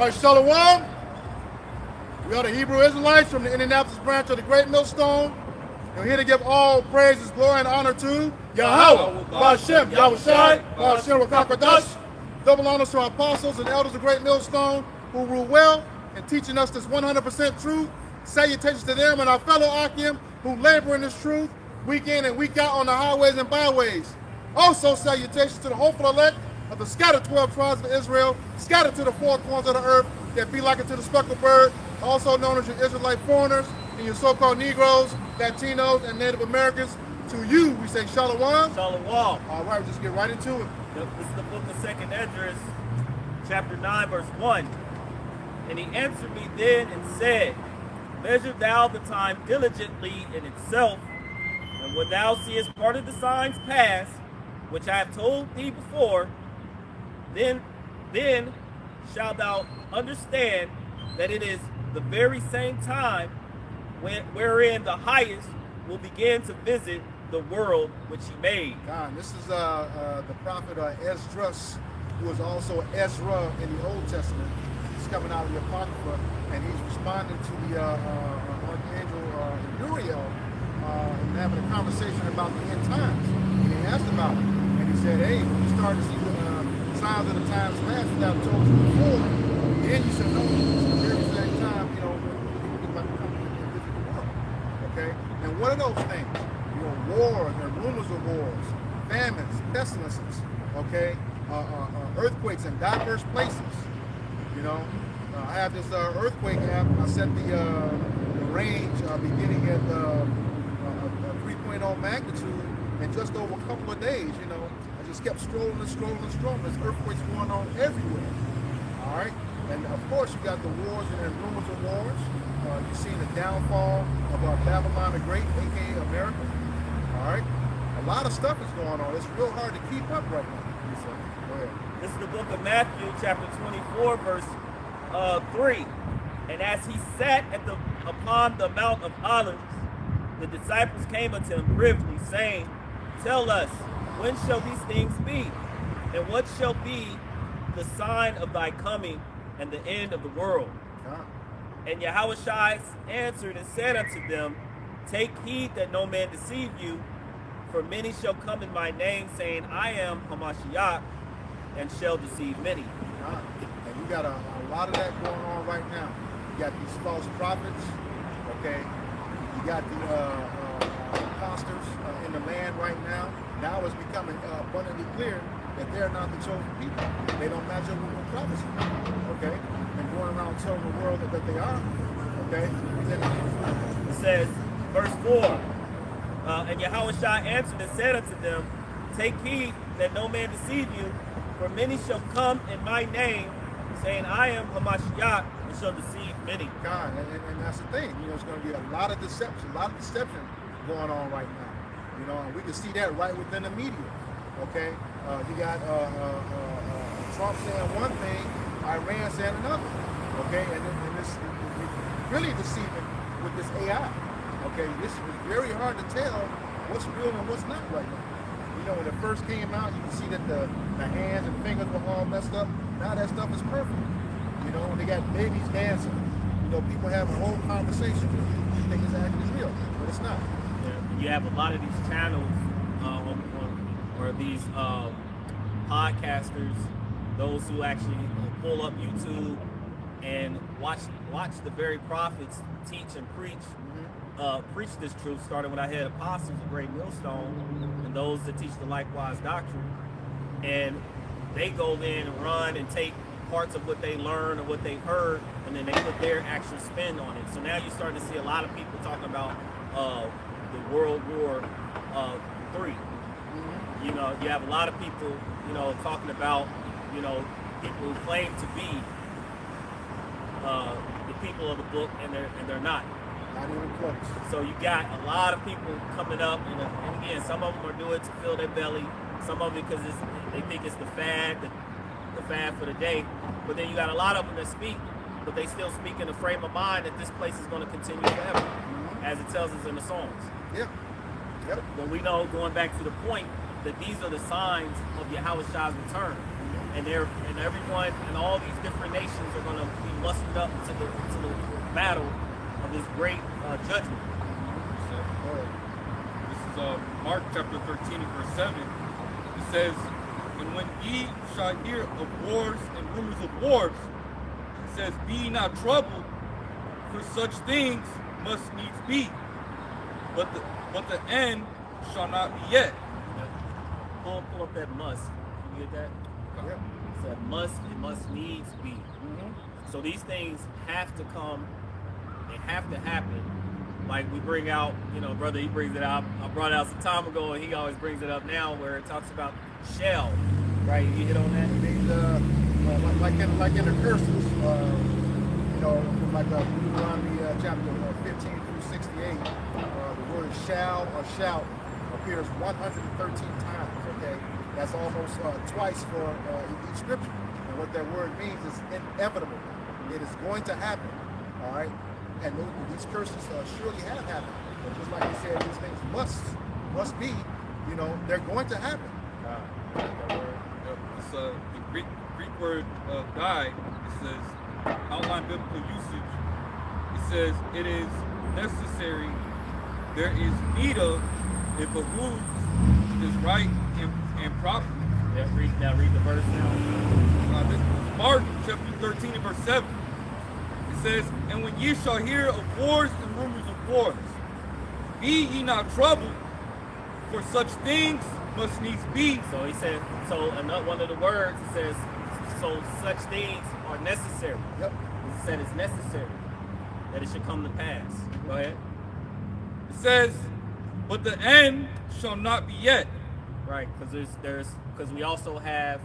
All right, Shalom. We are the Hebrew Israelites from the Indianapolis branch of the Great Millstone. And we're here to give all praises, glory, and honor to Yahweh, Ba'ashem, Yahushai, Ba'ashem, Rakakadash. Double honors to our apostles and elders of Great Millstone who rule well and teaching us this 100% truth. Salutations to them and our fellow Akim who labor in this truth week in and week out on the highways and byways. Also salutations to the hopeful elect of the scattered 12 tribes of Israel, scattered to the four corners of the earth, that be like unto the speckled bird, also known as your Israelite foreigners and your so-called Negroes, Latinos, and Native Americans. To you, we say Shalom. Shalom. All right, we'll just get right into it. This is the book of 2nd Esdras, chapter 9, verse 1. And he answered me then and said, measure thou the time diligently in itself, and when thou seest part of the signs pass, which I have told thee before, then shalt thou understand that it is the very same time wherein the highest will begin to visit the world which he made. God, this is the prophet Esdras, who is also Ezra in the Old Testament. He's coming out of the Apocrypha, and he's responding to the Archangel Uriel and having a conversation about the end times. And he asked about it, and he said, hey, when you start to see the signs of the times past that I've told you before, then you should know it's the very same time, you know, when people get about to come and visit the world. Okay? And what are those things? You know, wars and rumors of wars, famines, pestilences, okay? Earthquakes in diverse places. You know, I have this earthquake app. I set the range beginning at 3.0 magnitude, and just over a couple of days, you know, I just kept strolling and strolling and strolling. There's earthquakes going on everywhere. All right, and of course you got the wars and rumors of wars. You've seen the downfall of Babylon the Great, aka America. All right, a lot of stuff is going on. It's real hard to keep up right now. Go ahead. This is the book of Matthew, chapter 24, verse 3. And as he sat upon the Mount of Olives, the disciples came unto him privily, saying, tell us, when shall these things be? And what shall be the sign of thy coming and the end of the world? And Yahushua answered and said unto them, take heed that no man deceive you, for many shall come in my name, saying, I am Hamashiach, and shall deceive many. And you got a lot of that going on right now. You got these false prophets, okay? You got the imposters in the land right now. Now it's becoming abundantly clear that they're not the chosen people. They don't match up with the prophecy, okay? And going around telling the world that they are, okay? It says, verse 4, and Yahushua answered and said unto them, take heed that no man deceive you, for many shall come in my name, saying, I am Hamashiach, and shall deceive many. God, and that's the thing. You know, it's going to be a lot of deception going on right now. You know, and we can see that right within the media. Okay, you got Trump saying one thing, Iran saying another. Okay, and this is really deceiving with this AI. Okay, this is very hard to tell what's real and what's not right now. You know, when it first came out, you can see that the hands and fingers were all messed up. Now that stuff is perfect. You know, when they got babies dancing, you know, people have a whole conversation. You think it's actually real, but it's not. Yeah, you have a lot of these channels or these podcasters, those who actually pull up YouTube and watch the very prophets teach and preach. Preach this truth, starting when I had apostles of Great Millstone and those that teach the likewise doctrine, and they go in and run and take parts of what they learned or what they heard, and then they put their actual spin on it. So now you're starting to see a lot of people talking about the World War III. You know, you have a lot of people, you know, talking about, you know, people who claim to be the people of the book, and they're not. Not even close. So you got a lot of people coming up, and again, some of them are doing it to fill their belly, some of it because they think it's the fad for the day. But then you got a lot of them that speak, but they still speak in the frame of mind that this place is going to continue forever, as it tells us in the Psalms. Yeah. Yep. But we know, going back to the point, that these are the signs of Yahushua's return. and everyone and all these different nations are going to be mustered up to the battle of this great judgment. This is Mark chapter 13 and verse 7. It says, "And when ye shall hear of wars and rumors of wars," it says, "be ye not troubled, for such things must needs be, but the end shall not be yet." Pull up that must. You get that? Yeah. It's that must, it must needs be. Mm-hmm. So these things have to come, they have to happen. Like we bring out, brother, he brings it out. I brought it out some time ago, and he always brings it up now, where it talks about shall. Right? You hit on that? These, like in the curses, from like Deuteronomy chapter 15 through 68, the word shall or shout appears 113 times. Okay, that's almost twice for each scripture. And what that word means is inevitable. It is going to happen. All right, and these curses surely have happened. But just like he said, these things must be. They're going to happen. It's the Greek word "die." It says outline biblical usage. It says it is necessary. There is need of. It behooves. Is right and proper. Yeah, read the verse now. This is Mark chapter 13 and verse 7. It says, "And when ye shall hear of wars and rumors of wars, be ye not troubled, for such things must needs be." So he said, another one of the words, it says, so such things are necessary. Yep. He said it's necessary that it should come to pass. Go ahead. It says, "But the end shall not be yet." Right, because we also have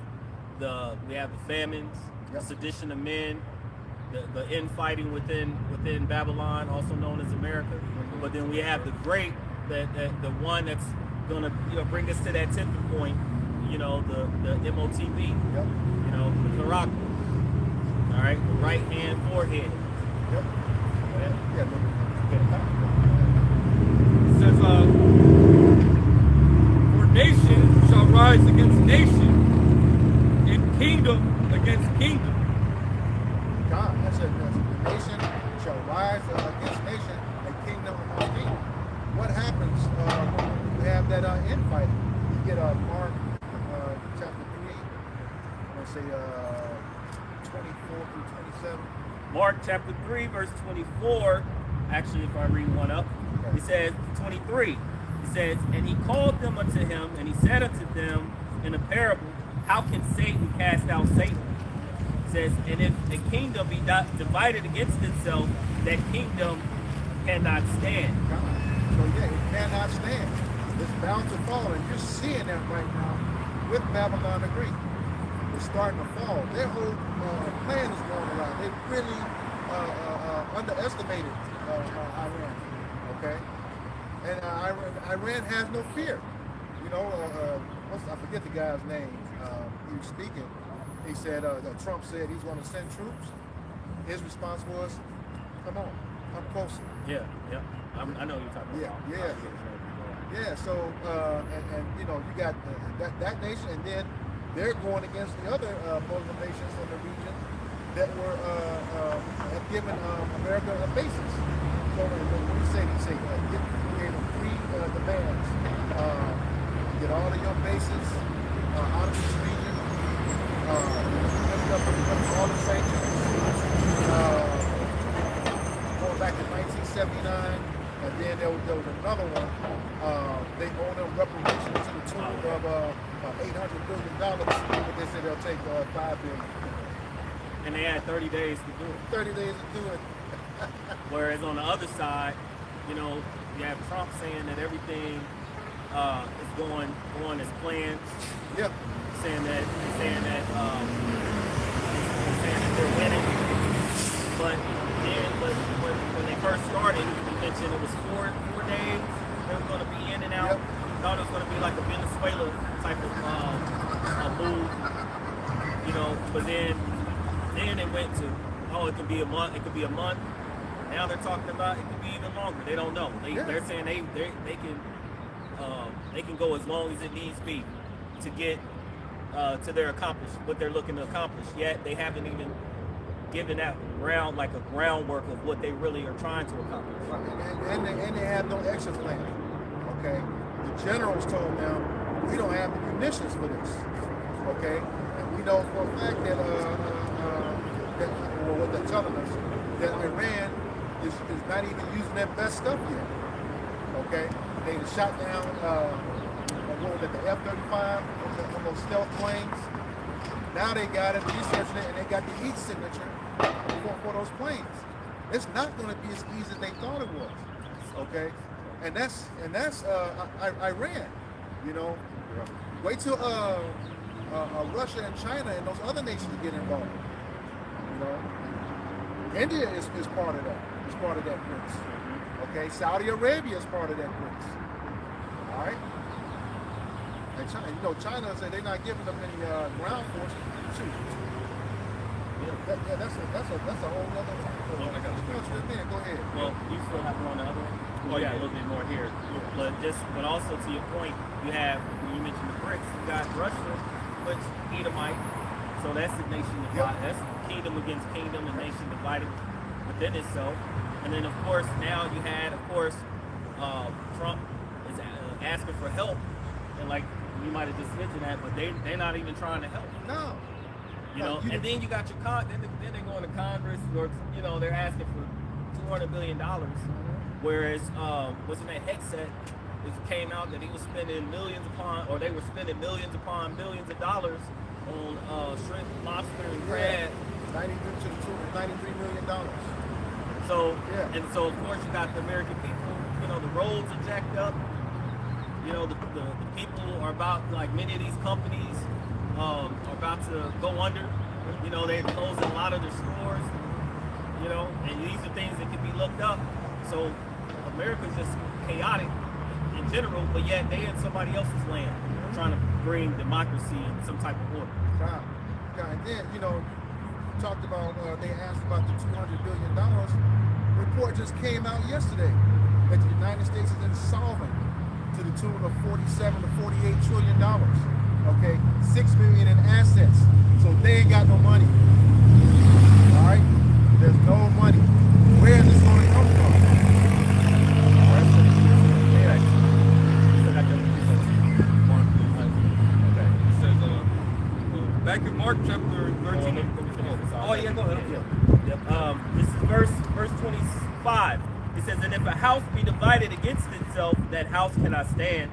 the famines, Yep. the sedition of men, the infighting within Babylon, also known as America. Mm-hmm. But then we have the great, the one that's gonna bring us to that tipping point. The MOTB. Yep. The Karak. All right, the right hand forehead. Yep. Go ahead. Yeah. It says, "For nation shall rise against nation, and kingdom against kingdom." God, that's it. The nation shall rise against nation, and kingdom against kingdom. What happens when we have that infighting? You get Mark chapter 3, I'm going to say 24 through 27. Mark chapter 3, verse 24. Actually, if I read one up, he says 23. He says, "And he called them unto him, and he said unto them in a parable, How can Satan cast out Satan? It says, And if a kingdom be not divided against itself, that kingdom cannot stand." God. So yeah, it cannot stand. It's bound to fall, and you're seeing that right now with Babylon the Great. It's starting to fall. Their whole plan is going around. They really underestimated Iran. Okay, and Iran has no fear. I forget the guy's name. He was speaking. He said that Trump said he's going to send troops. His response was, "Come on, come closer." Yeah. I know you're talking about. Yeah. So you got that nation, and then they're going against the other Muslim nations in the region that were have given America a basis. So when you say create 3 demands: get all of your bases out of this region, lift up all the sanctions. Going back to 1979. And then there was another one. They owe them reparations to the tune of $800 billion, but they said they'll take $5 billion. And they had 30 days to do it. 30 days to do it. Whereas on the other side, you have Trump saying that everything is going as planned. Yep. Saying that they're winning. But when they first started, you mentioned it was four days. They were going to be in and out. Yep. Thought it was going to be like a Venezuela type of move, But then it went to, it could be a month. It could be a month. Now they're talking about it could be even longer. They don't know. They're saying they can go as long as it needs be to get to their what they're looking to accomplish. Yet they haven't even given that a groundwork of what they really are trying to accomplish. And they have no exit plan. Okay, the generals told them we don't have the munitions for this. Okay, and we know for a fact that what they're telling us that Iran is not even using their best stuff yet. Okay, they shot down what was it, the F-35 on those stealth planes. Now they got it, researching it, and they got the heat signature for those planes. It's not going to be as easy as they thought it was. Okay, and that's Iran. You know, wait till Russia and China and those other nations get involved. You know, India is part of that. It's part of that BRICS. Okay, Saudi Arabia is part of that BRICS. All right. And China, China said they're not giving them any ground force. Shoot. That's a whole other. Oh my gosh. Go ahead. Well, you still have one other one. Oh yeah, a little bit more here. But also to your point, you have when you mentioned the BRICS, you got Russia, which Edomite. So that's the nation divided. That's kingdom against kingdom, a nation divided within itself. And then of course now you had Trump is asking for help, and like you might have just mentioned that, but they're not even trying to help. No. And then you got your then they're going to Congress, or they're asking for $200 billion, whereas wasn't that Hegseth? It came out that he was spending they were spending millions upon millions of dollars on shrimp, lobster, and crab. $93 million. So and so of course you got the American people. The roads are jacked up. The people are about, like many of these companies are about to go under. They're closing a lot of their stores. And these are things that can be looked up. So America's just chaotic in general, but yet they in somebody else's land trying to bring democracy and some type of order. And then, talked about, they asked about the $200 billion. Report just came out yesterday that the United States is insolvent to the tune of $47 to $48 trillion. Okay, $6 billion in assets. So they ain't got no money. All right, there's no money. Where is this going to come from? All right, so It says back in Mark chapter 13. Oh yeah, go ahead. Yep. This is verse 25. It says, "And if a house be divided against itself, that house cannot stand.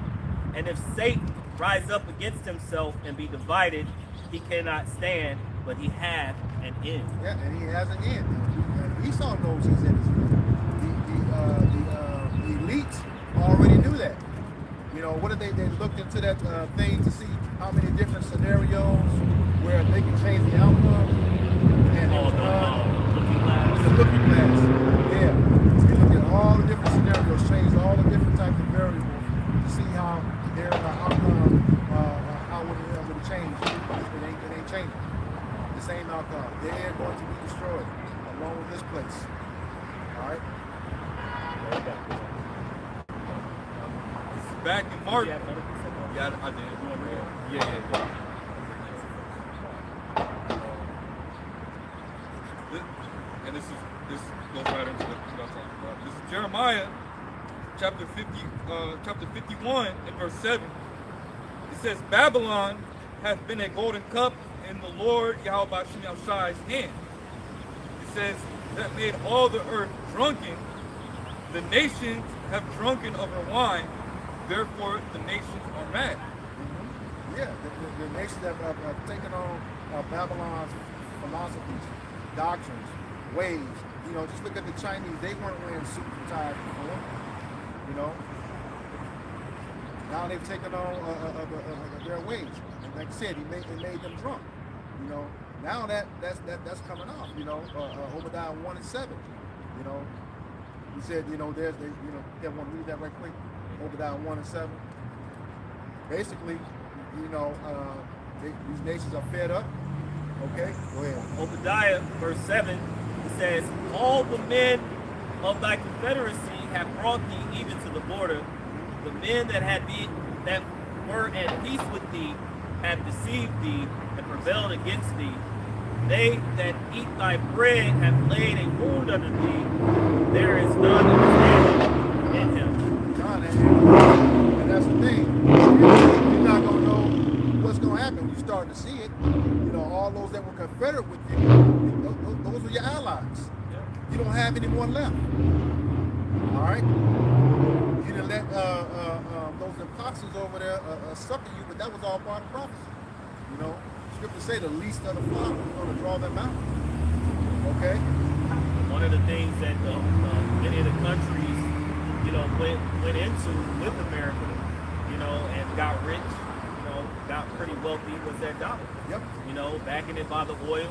And if Satan rise up against himself and be divided, he cannot stand, but he hath an end." Yeah, and he has an end. And Esau knows he's in his end. The elites already knew that. What did they looked into that thing to see how many different scenarios where they can change the outcome. And the looking glass. Yeah. You look at all the different scenarios, change all the different types of variables to see how their outcome, how would it change. It ain't changing. The same outcome. They're going to be destroyed along with this place. All right? This is back in Mark. Yeah, I did. Yeah. And this goes right into what I'm talking about. This is Jeremiah chapter 51 and verse 7. It says, "Babylon hath been a golden cup in the Lord Yahweh Shai's hand." It says, "That made all the earth drunken. The nations have drunken of her wine, therefore the nations are mad." Yeah, the nations have taken on Babylon's philosophies, doctrines, ways. Just look at the Chinese. They weren't wearing suits and ties before. Now they've taken on their ways. And like I said, it made them drunk. Now that's coming off. Obadiah 1 and 7. He said, you want to read that right quick? Obadiah 1 and 7. Basically, these nations are fed up. Okay, go ahead. Obadiah, verse 7, it says, "All the men of thy confederacy have brought thee even to the border. The men that were at peace with thee have deceived thee and prevailed against thee. They that eat thy bread have laid a wound under thee. There is none understanding in him. John, and that's the thing. You're not going to know what's going to happen when you start to see it. You know, all those that were confederate with you, those were your allies. You don't have any more left. All right? You didn't let those imposters over there sucker you, but that was all part of prophecy. You know, Scripture say the least of the flock is going to draw them out. Okay? One of the things that many of the countries, you know, went into with America, you know, and got rich, you know, got pretty wealthy was that dollar. Yep. You know, backing it by the oil.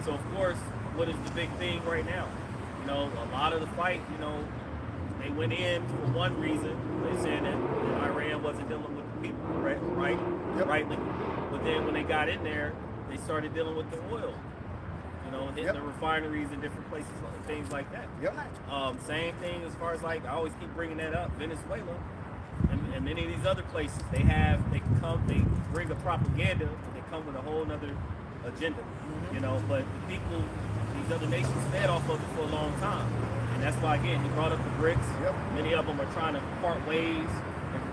So of course, what is the big thing right now? You know, a lot of the fight, you know, they went in for one reason. They said that Iran wasn't dealing with the people, right? Yep. Rightly. But then when they got in there, they started dealing with the oil. You know, hitting the refineries in different places, things like that. Yep. Same thing as far as like, I always keep bringing that up, Venezuela and many of these other places. They bring a propaganda, they come with a whole nother agenda, you know, but the people, these other nations fed off of it for a long time. And that's why, again, he brought up the BRICS. Yep. Many of them are trying to part ways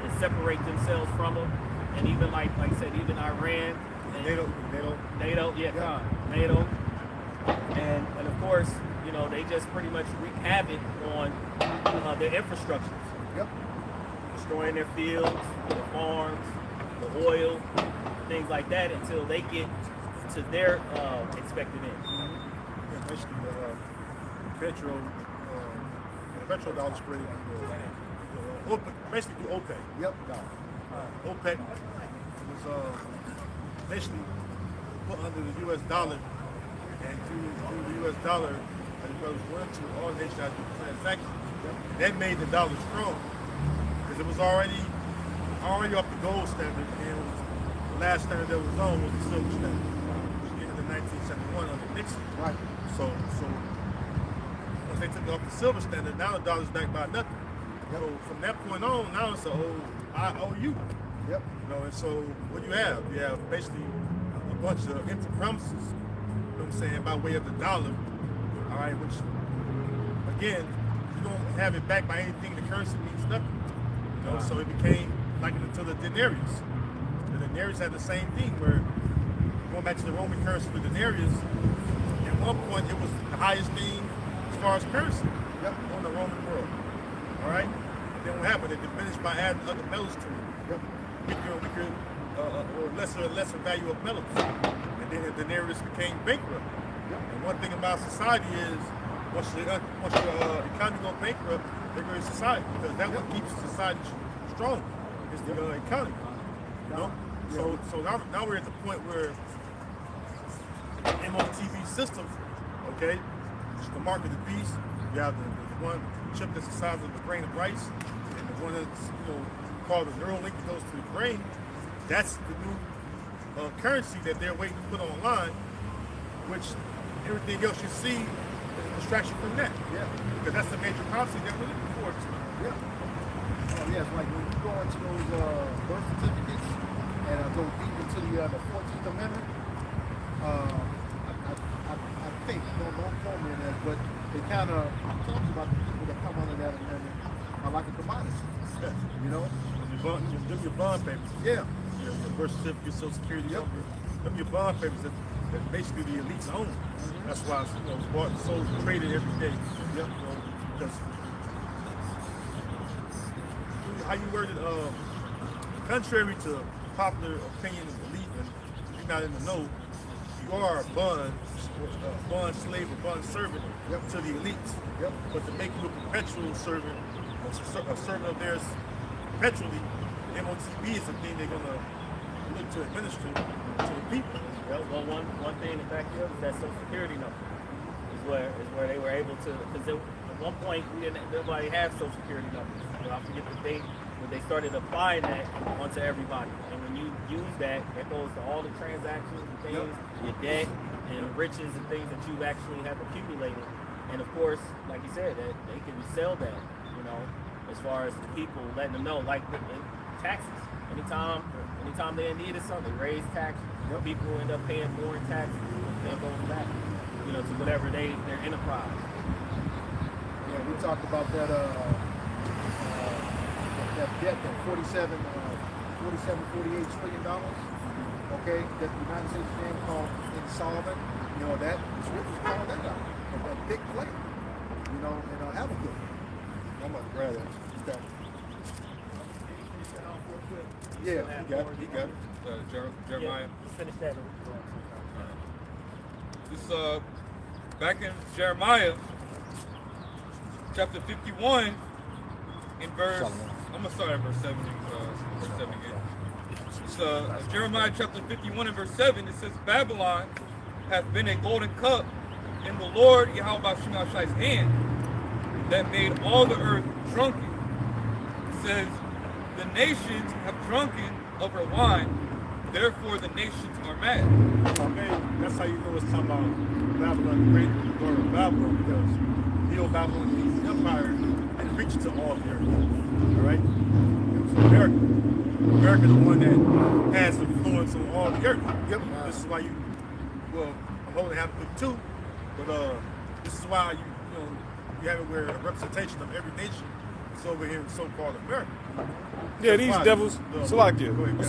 and separate themselves from them. And even like I said, even Iran. And NATO, NATO. And of course, you know, they just pretty much wreak havoc on their infrastructures. Yep. Destroying their fields, their farms, the oil, things like that until they get to their expected end. Yeah, basically, petrol dollars created Basically OPEC. Yep. OPEC was basically put under the U.S. dollar, and through the U.S. dollar, as well as going to all nations had to do transactions. That made the dollar strong because it was already up the gold standard, and the last standard that was on was the silver standard, which was in 1971 under Nixon. Right. So once they took it off the silver standard, now the dollar's backed by nothing. So from that point on, now it's I owe you. Yep. You know, and so what you have basically a bunch of empty promises, you know what I'm saying, by way of the dollar, all right, which, again, you don't have it backed by anything, the currency means nothing. You know, so it became like until the denarius. The denarius had the same thing where, going back to the Roman currency, the denarius, at one point it was the highest thing as far as currency on the Roman world. All right? And then what happened? It diminished by adding other metals to it. Weaker, or lesser value of metals. And then the denarius became bankrupt. And one thing about society is, once your economy goes bankrupt, there goes society, because that's what keeps society strong, is the economy. You know? So now we're at the point where MOTV system, okay, which is the mark of the beast. You have the one chip that's the size of the grain of rice, and the one that's, you know, called the neural link that goes to the brain. That's the new currency that they're waiting to put online, which everything else you see is a distraction from that. Yeah. Because that's the major policy that we're looking forward to. Yeah. Oh, yes, like when you go into those birth certificates and go deep into the 14th Amendment, I think, don't quote me on that, but it kind of talks about the people that come under that amendment are like a commodity. Yeah. You know? Your bond papers. Yeah. Your birth certificate, Social Security number. Them your bond papers that basically the elites own. That's why it's, you know, bought and sold and traded every day. Yep. You know, because how you worded, contrary to popular opinion and belief, and if you're not in the know, you are a bond slave or bond servant to the elites. Yep. But to make you a perpetual servant, a servant of theirs perpetually, MOTB is the thing they're going to look to administer to the people. Well, one thing to back up is that Social Security number is where they were able to, because at one point nobody had Social Security numbers. You know, I forget the date when they started applying that onto everybody. And when you use that, it goes to all the transactions and things, your debt and riches and things that you actually have accumulated. And of course, like you said, that they can sell that, you know, as far as the people letting them know, like the taxes. Anytime they needed something, they raised taxes. Yep. People end up paying more in taxes. They'll go back, to whatever their enterprise. Yeah, we talked about that debt, that 48 trillion dollars. Okay, that the United States being called insolvent. That the scriptures call that out. That big play. And have a good one. I'm gonna grab that. Yeah, he got it. Jeremiah. Let's finish that. This back in Jeremiah chapter 51 in verse. I'm gonna start at verse 7. Verse 7 again. It's Jeremiah chapter 51 and verse 7. It says, Babylon hath been a golden cup in the Lord Yahweh Shemashai's hand that made all the earth drunken. It says, the nations have drunken of her wine, therefore the nations are mad. Okay, that's how you know it's talking about Babylon, the great glory of Babylon, because the old Babylonian empire didn't reach to all the earth. All right? It was America. America the one that has influence on all the earth. Yep. This is why I'm holding half put two, but this is why you have it where a representation of every nation is over here in so-called America. Yeah, these devils.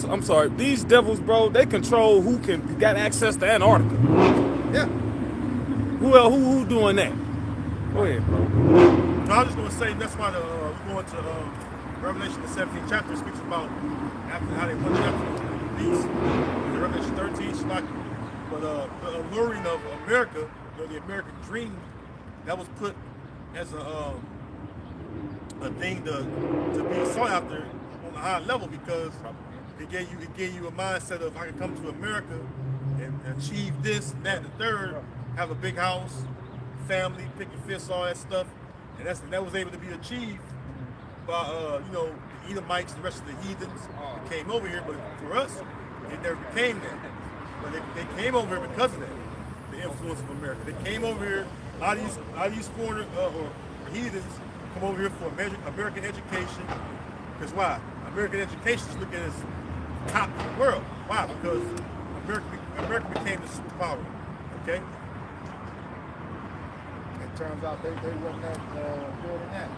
I'm sorry. These devils, bro, they control who got access to Antarctica. Yeah. Who doing that? Go ahead, bro. So I was just gonna say that's why we go into Revelation the 17th chapter speaks about after how they went after the beast. In Revelation 13, Shlaki. But the alluring of America, the American dream, that was put as a thing to be sought after on a high level, because it gave you a mindset of I can come to America and achieve this, that, and the third, have a big house, family, picking fish, all that stuff, and that was able to be achieved by the Edomites, the rest of the heathens that came over here. But for us, it never became that. But they came over here because of that, the influence of America. They came over here. A lot of these foreigners or heathens come over here for American education. Because why? American education is looked at as top in the world. Why? Because America became the superpower. Okay. It turns out they wasn't that good in that.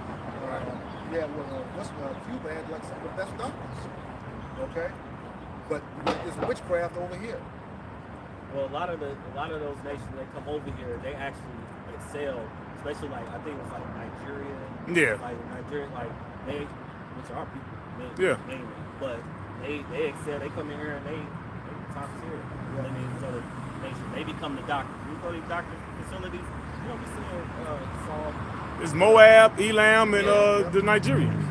Cuba had like some of the best doctors. Okay. But it's witchcraft over here. Well, a lot of those nations that come over here, they actually excel, especially I think it's like Nigeria. Yeah. Like Nigeria, which are people, mainly, but they excel. They come in here and they top tier. Yeah. These other nations, they become the doctors. You go to these doctor facilities, you don't be seeing Saul. It's Moab, Elam, and the Nigerians.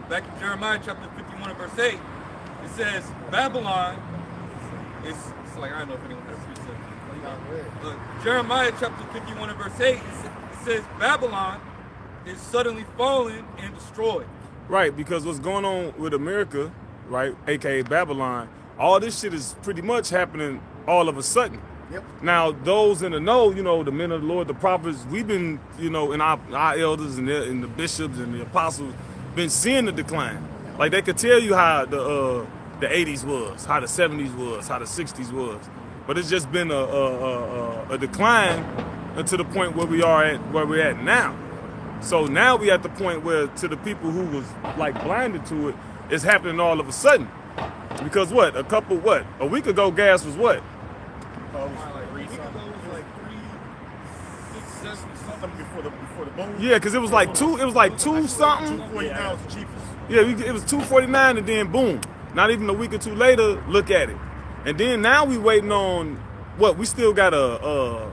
Back in Jeremiah chapter 51 and verse 8, it says, Babylon is, it's like, I don't know if anyone has precept. Jeremiah chapter 51 and verse 8, it says, Babylon is suddenly fallen and destroyed. Right, because what's going on with America, right, aka Babylon, all this shit is pretty much happening all of a sudden. Yep. Now, those in the know, the men of the Lord, the prophets, we've been, and our elders and the bishops and the apostles been seeing the decline. Like they could tell you how the 80s was, how the 70s was, how the 60s was, but it's just been a decline to the point where we're at now. So now we at the point where to the people who was like blinded to it, it's happening all of a sudden. Because a week ago gas was what? Something before the boom. Yeah, because it was like two something. 249 was the cheapest. Yeah, it was $2.49 and then boom. Not even a week or two later, look at it. And then now we waiting on what? We still gotta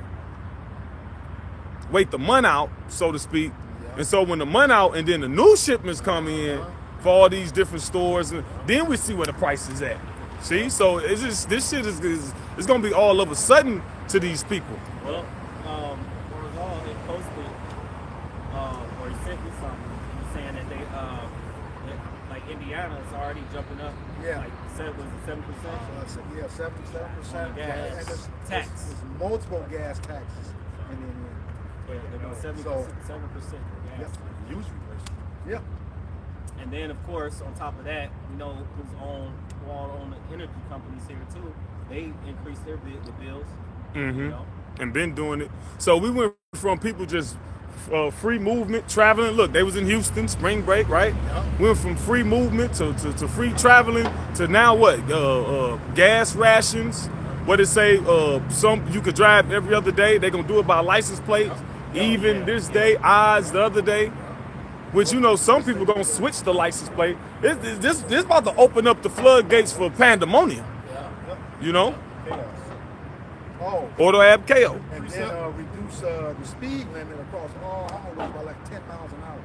wait the month out, so to speak. Yeah. And so when the month out and then the new shipments come in for all these different stores, and then we see where the price is at. See, so it's just this shit is gonna be all of a sudden to these people. Well, he posted or he sent me something saying that like Indiana is already jumping up. Yeah. Like was it 7%? Yeah, 77%. Gas And tax. there's multiple gas taxes in Indiana. Yeah, they're going 7%. So- 7%. Yep. Huge replacement. Yep. And then, of course, on top of that, who all own the energy companies here too. They increased the bills. Mm-hmm. You know? And been doing it. So we went from people just free movement, traveling. Look, they was in Houston, spring break, right? Yeah. We went from free movement to free traveling to now what? Gas rations. What it say? Some you could drive every other day. They gonna do it by license plates. Even this day, odds the other day. Which, you know, some people gonna switch the license plate. This about to open up the floodgates for pandemonium. You know, Chaos. Oh. or to have chaos. And then reduce the speed limit across all highways by like 10 miles an hour.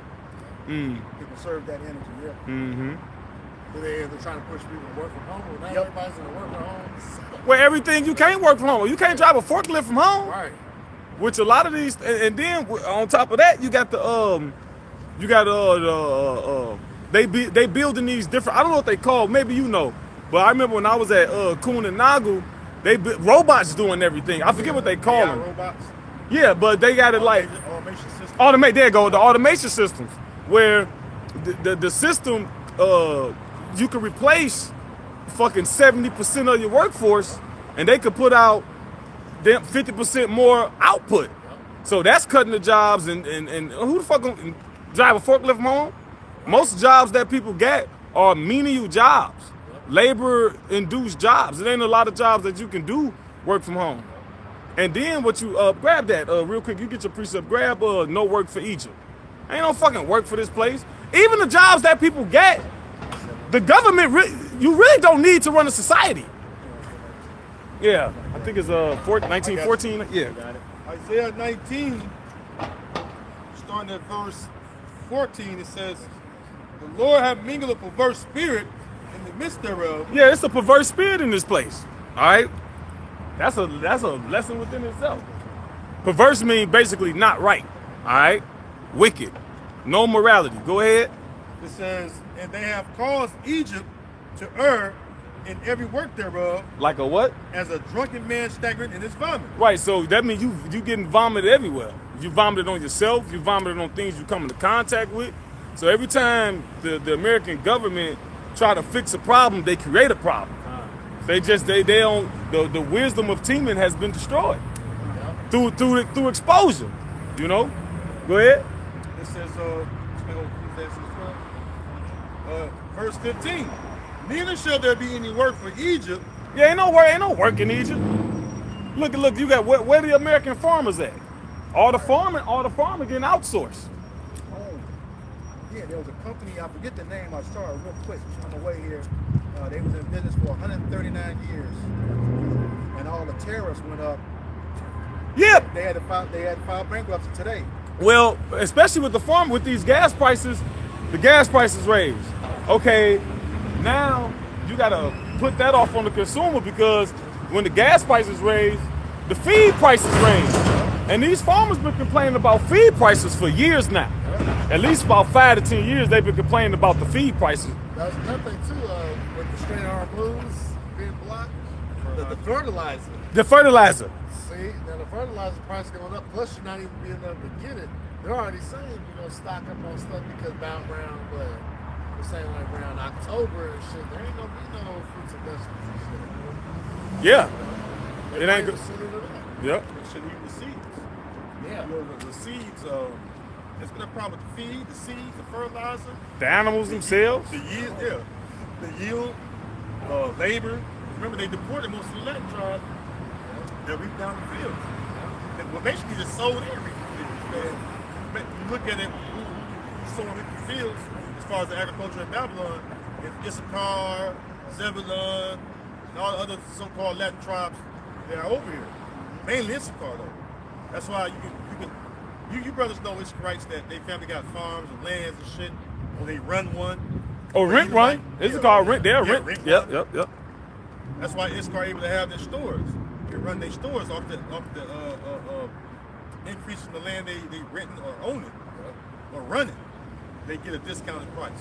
To conserve that energy, yeah. Mm-hmm. They're trying to push people to work from home. Well, now Yep. everybody's going to work from home. Where everything you can't work from home. You can't drive a forklift from home. Right. Which a lot of these, and then on top of that, you got they building these different. I don't know what they call. Maybe you know, but I remember when I was at Kuhn and Nagel, robots doing everything. I forget what they call them. Robots. Yeah, but they got it like Automation system. automate. There you go, the automation systems where the system you can replace fucking 70% of your workforce, and they could put out them 50% more output. So that's cutting the jobs, and who the fuck gonna drive a forklift from home? Most jobs that people get are menial jobs, labor-induced jobs. It ain't a lot of jobs that you can do work from home. And then what you grab that real quick. You get your precept. Grab no work for Egypt. Ain't no fucking work for this place. Even the jobs that people get, the government you really don't need to run a society. Yeah, I think it's 1914. Yeah. Isaiah 19, starting at verse 14, it says, "The Lord hath mingled a perverse spirit in the midst thereof." Yeah, it's a perverse spirit in this place. All right, that's a lesson within itself. Perverse means basically not right. All right, wicked, no morality. Go ahead. It says, "And they have caused Egypt to err in every work thereof, Like a what? as a drunken man staggered in his vomit." Right. So that means you getting vomited everywhere. You vomited on yourself. You vomited on things you come into contact with. So every time the American government try to fix a problem, they create a problem. They don't. The wisdom of teaming has been destroyed through exposure. You know. Go ahead. It says, verse 15, "Neither shall there be any work for Egypt." Yeah, ain't no work in Egypt. Look, you got where the American farmers at? All the farming getting outsourced. Oh. Yeah, there was a company, I forget the name, I saw it real quick on the way here. They was in business for 139 years. And all the tariffs went up. Yeah. They had to file bankruptcy today. Well, especially with these gas prices, the gas prices raised. Okay, now you gotta put that off on the consumer, because when the gas prices raise, the feed prices raise. And these farmers been complaining about feed prices for years now. At least about 5 to 10 years they've been complaining about the feed prices. That's nothing too, with the straight arm blues being blocked, the fertilizer. The fertilizer. See, now the fertilizer price going up, plus you're not even being able to get it. They're already saying, stock up on stuff because about around, they're saying like around October and shit, there ain't gonna be no fruits and vegetables and shit. Yeah. They It ain't good. good. Yep. They should eat the seeds. Yeah. The seeds, it's been a problem with the feed, the seeds, the fertilizer, The animals themselves. the yield, the yield, labor. Remember, they deported most of the Latin tribes. They reaped down the fields. Well, basically, just sold everything. You look at it, who's sowing the fields as far as the agriculture in Babylon, it's Issachar, Zebulun, and all the other so-called Latin tribes that are over here. Mainly Issachar, though. That's why you brothers know Issacharites that they family got farms and lands and shit, or they run one. Oh, rent run. It's called rent. They're rent. rent Yep, run. yep. That's why Issachar able to have their stores. They run their stores off the increase in the land they renting or owning or running. They get a discounted price.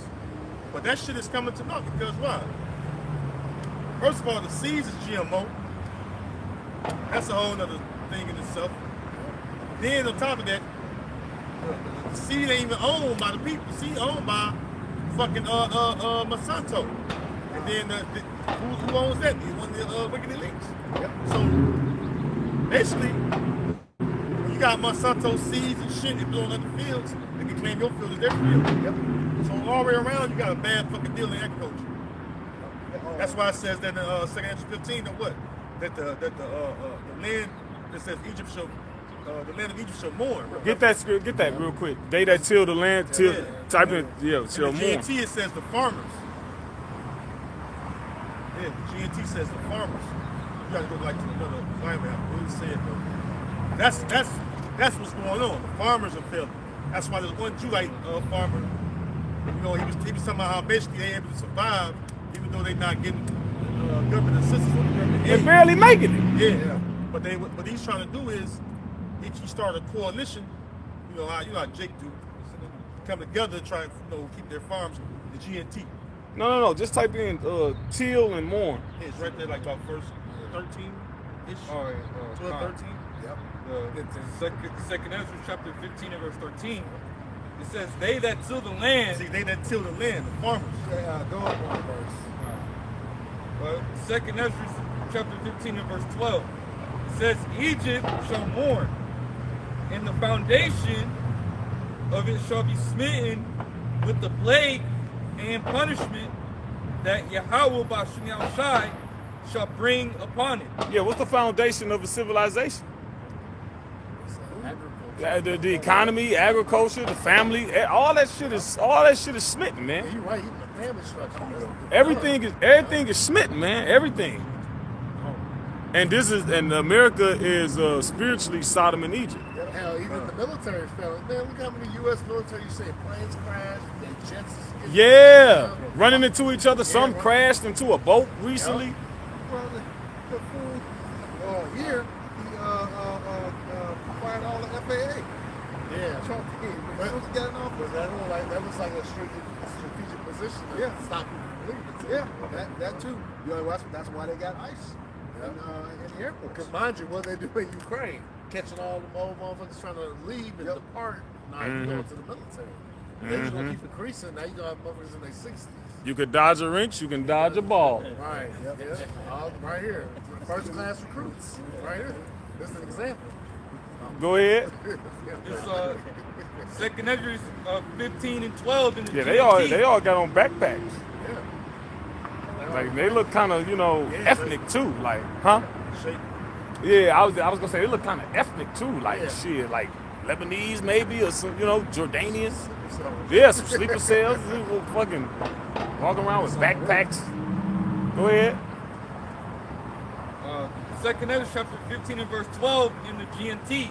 But that shit is coming to naught because why? First of all, the seeds is GMO. That's a whole other thing in itself. Then on top of that, the seed ain't even owned by the people. The seed owned by fucking Monsanto. And then who owns that? One of the wicked elites. Yep. So basically, when you got Monsanto seeds and shit that blow in other fields, they can claim your field as their field. Yep. So all the way around, you got a bad fucking deal in agriculture. That's why it says that in 2 Ezra 15 that what? That the land that says Egypt shall the land of Egypt shall mourn. Get that real quick. They that till the land, type in, shall In the mourn. GNT it says the farmers. Yeah, the GNT says the farmers. You gotta go like to another Bible app. What did it say it though? That's what's going on. The farmers are failing. That's why there's one Jewite farmer. You know, he was talking about how basically they able to survive even though they're not getting government assistance or government They're aid. barely making it. Yeah. But what he's trying to do is he started a coalition. You know how Jake do. Come together to try and keep their farms. The GNT. No. Just type in till and mourn. Yeah, it's right there like about verse 13-ish. All right, 12, 13. Yep. Second Ezra chapter 15 and verse 13. It says, "They that till the land." See, they that till the land, the farmers. Go up one verse. Second Ezra chapter 15 and verse 12. It says, "Egypt shall mourn, and the foundation of it shall be smitten with the plague and punishment that Yahweh Bashim Yahushai shall bring upon it." Yeah, what's the foundation of a civilization? Agriculture. The economy, agriculture, the family, all that shit is smitten, man. Yeah, you're right. Even the family structure. Everything is smitten, man. Everything. And America is spiritually Sodom and Egypt. Hell, even the military fell. Man, look how many U.S. military you say planes crashed, their jets is getting Yeah, running into each other. Some crashed into a boat recently. Yep. Well, the fool here, he fired all the FAA. Yeah. Trump, he was getting off. Was that was like a strategic position to stop people from leaving. Yeah, that too. You know, that's why they got ICE in the airport. Because mind you, what they do in Ukraine, catching all the old motherfuckers trying to leave and depart. Now you go to the military. They just gonna keep increasing. Now you gonna have motherfuckers in their 60s. You could dodge a wrench, you can dodge a ball. Right. Yep. All right here. First class recruits. Right here. This is an example. Go ahead. It's Second Ezra 15 and 12 in the Yeah, GNT. they all got on backpacks. Yeah. Like they look kind of ethnic too. Like, huh? Shape. Yeah, I was gonna say they look kind of ethnic too. Like shit, like Lebanese maybe or some Jordanians. Yeah, some sleeper cells. They will fucking walk around with backpacks. Go ahead. Second Ezra chapter 15 and verse 12 in the GNT. It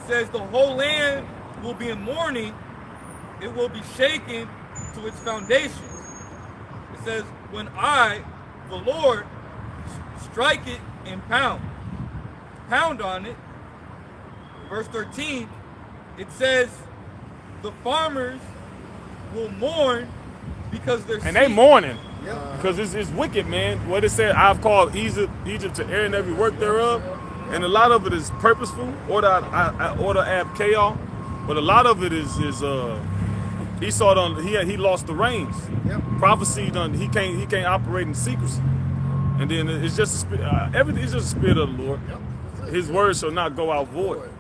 says, "The whole land will be in mourning; it will be shaken to its foundation." It says, "When I, the Lord, strike it and pound on it." Verse 13, it says, "The farmers will mourn because their And they seed-" mourning. Yeah. Because it's wicked, man. What it said, I've called Egypt to air and every work thereof. And a lot of it is purposeful, order ab chaos. But a lot of it is Esau he lost the reins. Yep. Prophecy he can't operate in secrecy. And then it's just everything is just the spirit of the Lord. His word shall not go out void.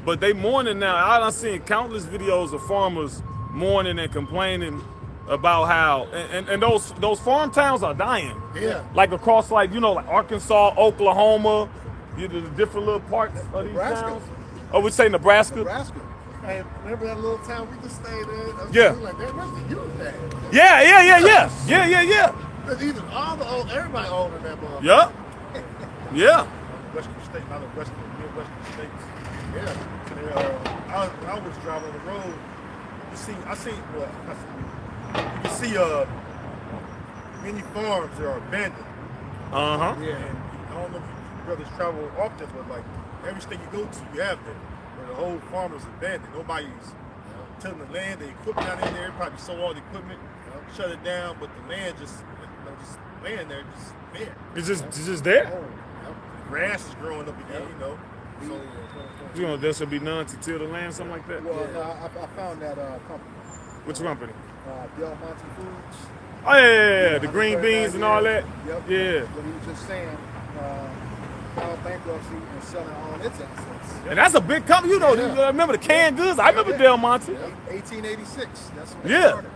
But they mourning now. I've seen countless videos of farmers mourning and complaining about how and those farm towns are dying. Yeah. Like across like Arkansas, Oklahoma, the different little parts of these Nebraska. towns. Oh, we say Nebraska. Nebraska. Hey, remember that little town we just stayed in? Yeah. Like, man, where's the youth at? Yeah. Because even all the old, everybody older than that motherfucker. Yeah. Western states, not the Midwestern states. Yeah. I was driving on the road. You can see many farms that are abandoned. Uh-huh. Yeah. And I don't know if you brothers travel often, but like every state you go to, you have that. Where the whole farm is abandoned. Nobody's tilling the land. The equipment out in there, probably sold all the equipment. shut it down, but the land just laying there, just there. It's just there. Yep. Grass is growing up again, you know. So You know, there should be none to till the land, something like that. Well, no, I found that company. Which company? Del Monte Foods. Oh yeah, the I green heard beans that, and all that. Yep. Yeah. But he was just saying, filed bankruptcy and selling all its assets. And that's a big company. You know, Yeah. you remember the canned goods? I remember Del Monte. Yep. 1886. That's when Yeah. they started.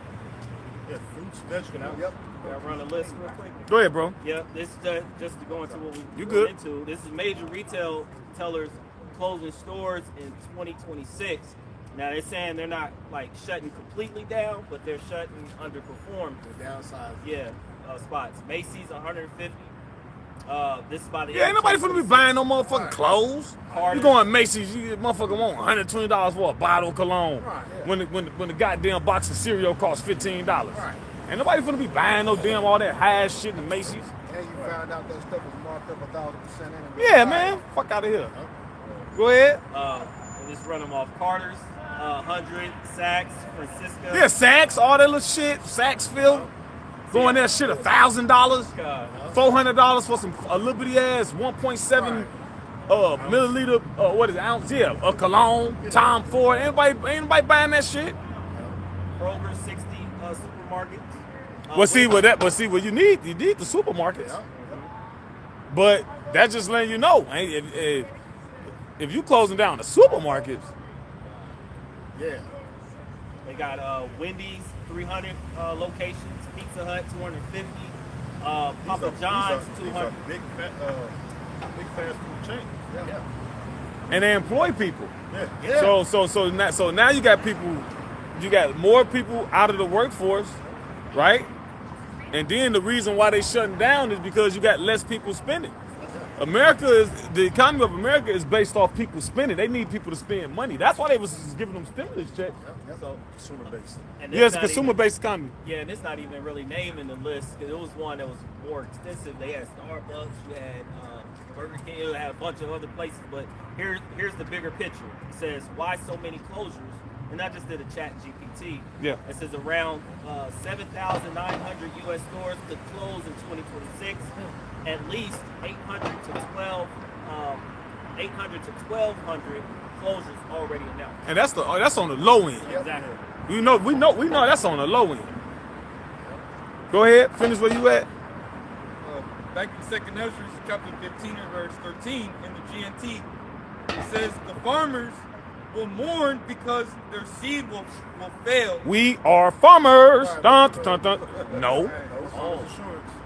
yeah, fruits, vegetables. Yep. Can I run a list real quick? Go ahead, bro. Yeah, this is just to go into what we You going good. into. This is major retail tellers closing stores in 2026. Now they're saying they're not like shutting completely down, but they're shutting underperformed. The downside. Yeah, spots. Macy's 150. This is by the Yeah, ain't nobody finna be buying no motherfucking clothes. Carter. You going Macy's, you motherfucker want $120 for a bottle of cologne. Right, yeah. When the goddamn box of cereal costs $15. Right. Ain't nobody finna be buying no damn all that high ass shit in Macy's. And you found out that stuff was marked up 1,000% anyway. Yeah, man. Fuck out of here. Go ahead. We'll just run them off. Carter's, 100, Saks, Francisco. Yeah, Saks, all that little shit. Sacksville. Going there shit $1,000. $400 for a little bitty ass 1.7 milliliter what is it, ounce? Yeah, a cologne, Tom Ford. Ain't nobody buying that shit. Kroger, 60 supermarkets. What you need the supermarkets. But that's just letting you know, if you closing down the supermarkets, Yeah. They got Wendy's, 300 locations. Pizza Hut, 250. Papa John's, These 200. are big fast food chains. Yeah. and they employ people. Yeah. Yeah. So now you got more people out of the workforce, right? And then the reason why they shutting down is because you got less people spending. The economy of America is based off people spending. They need people to spend money. That's why they was giving them stimulus checks. So, Consumer based. and Yeah, it's a not even- consumer-based economy. Yeah, and it's not even really naming the list because it was one that was more extensive. They had Starbucks, you had Burger King, you had a bunch of other places. But here's the bigger picture. It says why so many closures, and I just did a chat GPT. Yeah. It says around 7,900 U.S. stores could close in 2026. At least 800 to 1,200 closures already announced. And that's on the low end. Exactly. We know that's on the low end. Go ahead, finish where you at. Back in 2nd Ezra, chapter 15 and verse 13 in the GNT, it says the farmers will mourn because their seed will fail. We are farmers. Dun, dun, dun, dun. No. Oh,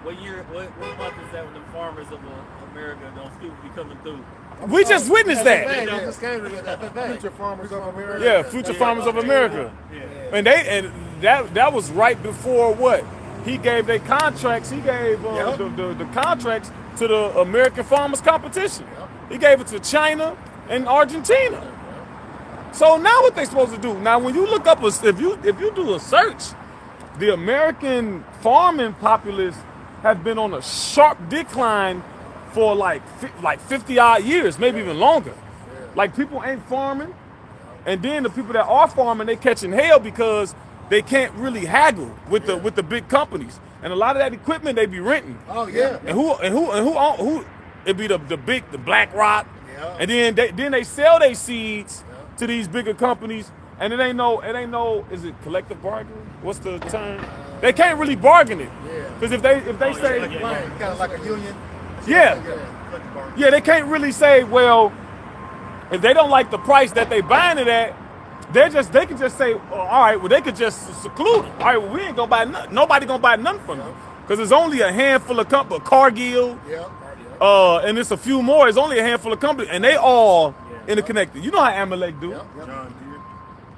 what month is that when the farmers of America don't still be coming through? We just witnessed that. Future farmers of America. Yeah, future farmers of America. And that was right before what? He gave their contracts. He gave the contracts to the American Farmers Competition. He gave it to China and Argentina. So now what they supposed to do? Now when you look up if you do a search, the American farming populace has been on a sharp decline for like 50 odd years, maybe even longer. Like people ain't farming, and then the people that are farming, they catching hell because they can't really haggle with the big companies, and a lot of that equipment they be renting. Oh yeah. And who it be the BlackRock, Yeah. and then they sell their seeds to these bigger companies, and it ain't no is it collective bargaining? What's the term? They can't really bargain it, Yeah. because if they say Kind of like a union. yeah, they can't really say, well, if they don't like the price that they buying it at, they can just say, oh, all right, well, they could just seclude them. All right, well, we ain't gonna buy nothing. Nobody gonna buy nothing from them, because there's only a handful of companies, Cargill, Yeah. and it's a few more. It's only a handful of companies, and they all interconnected. You know how Amalek do. John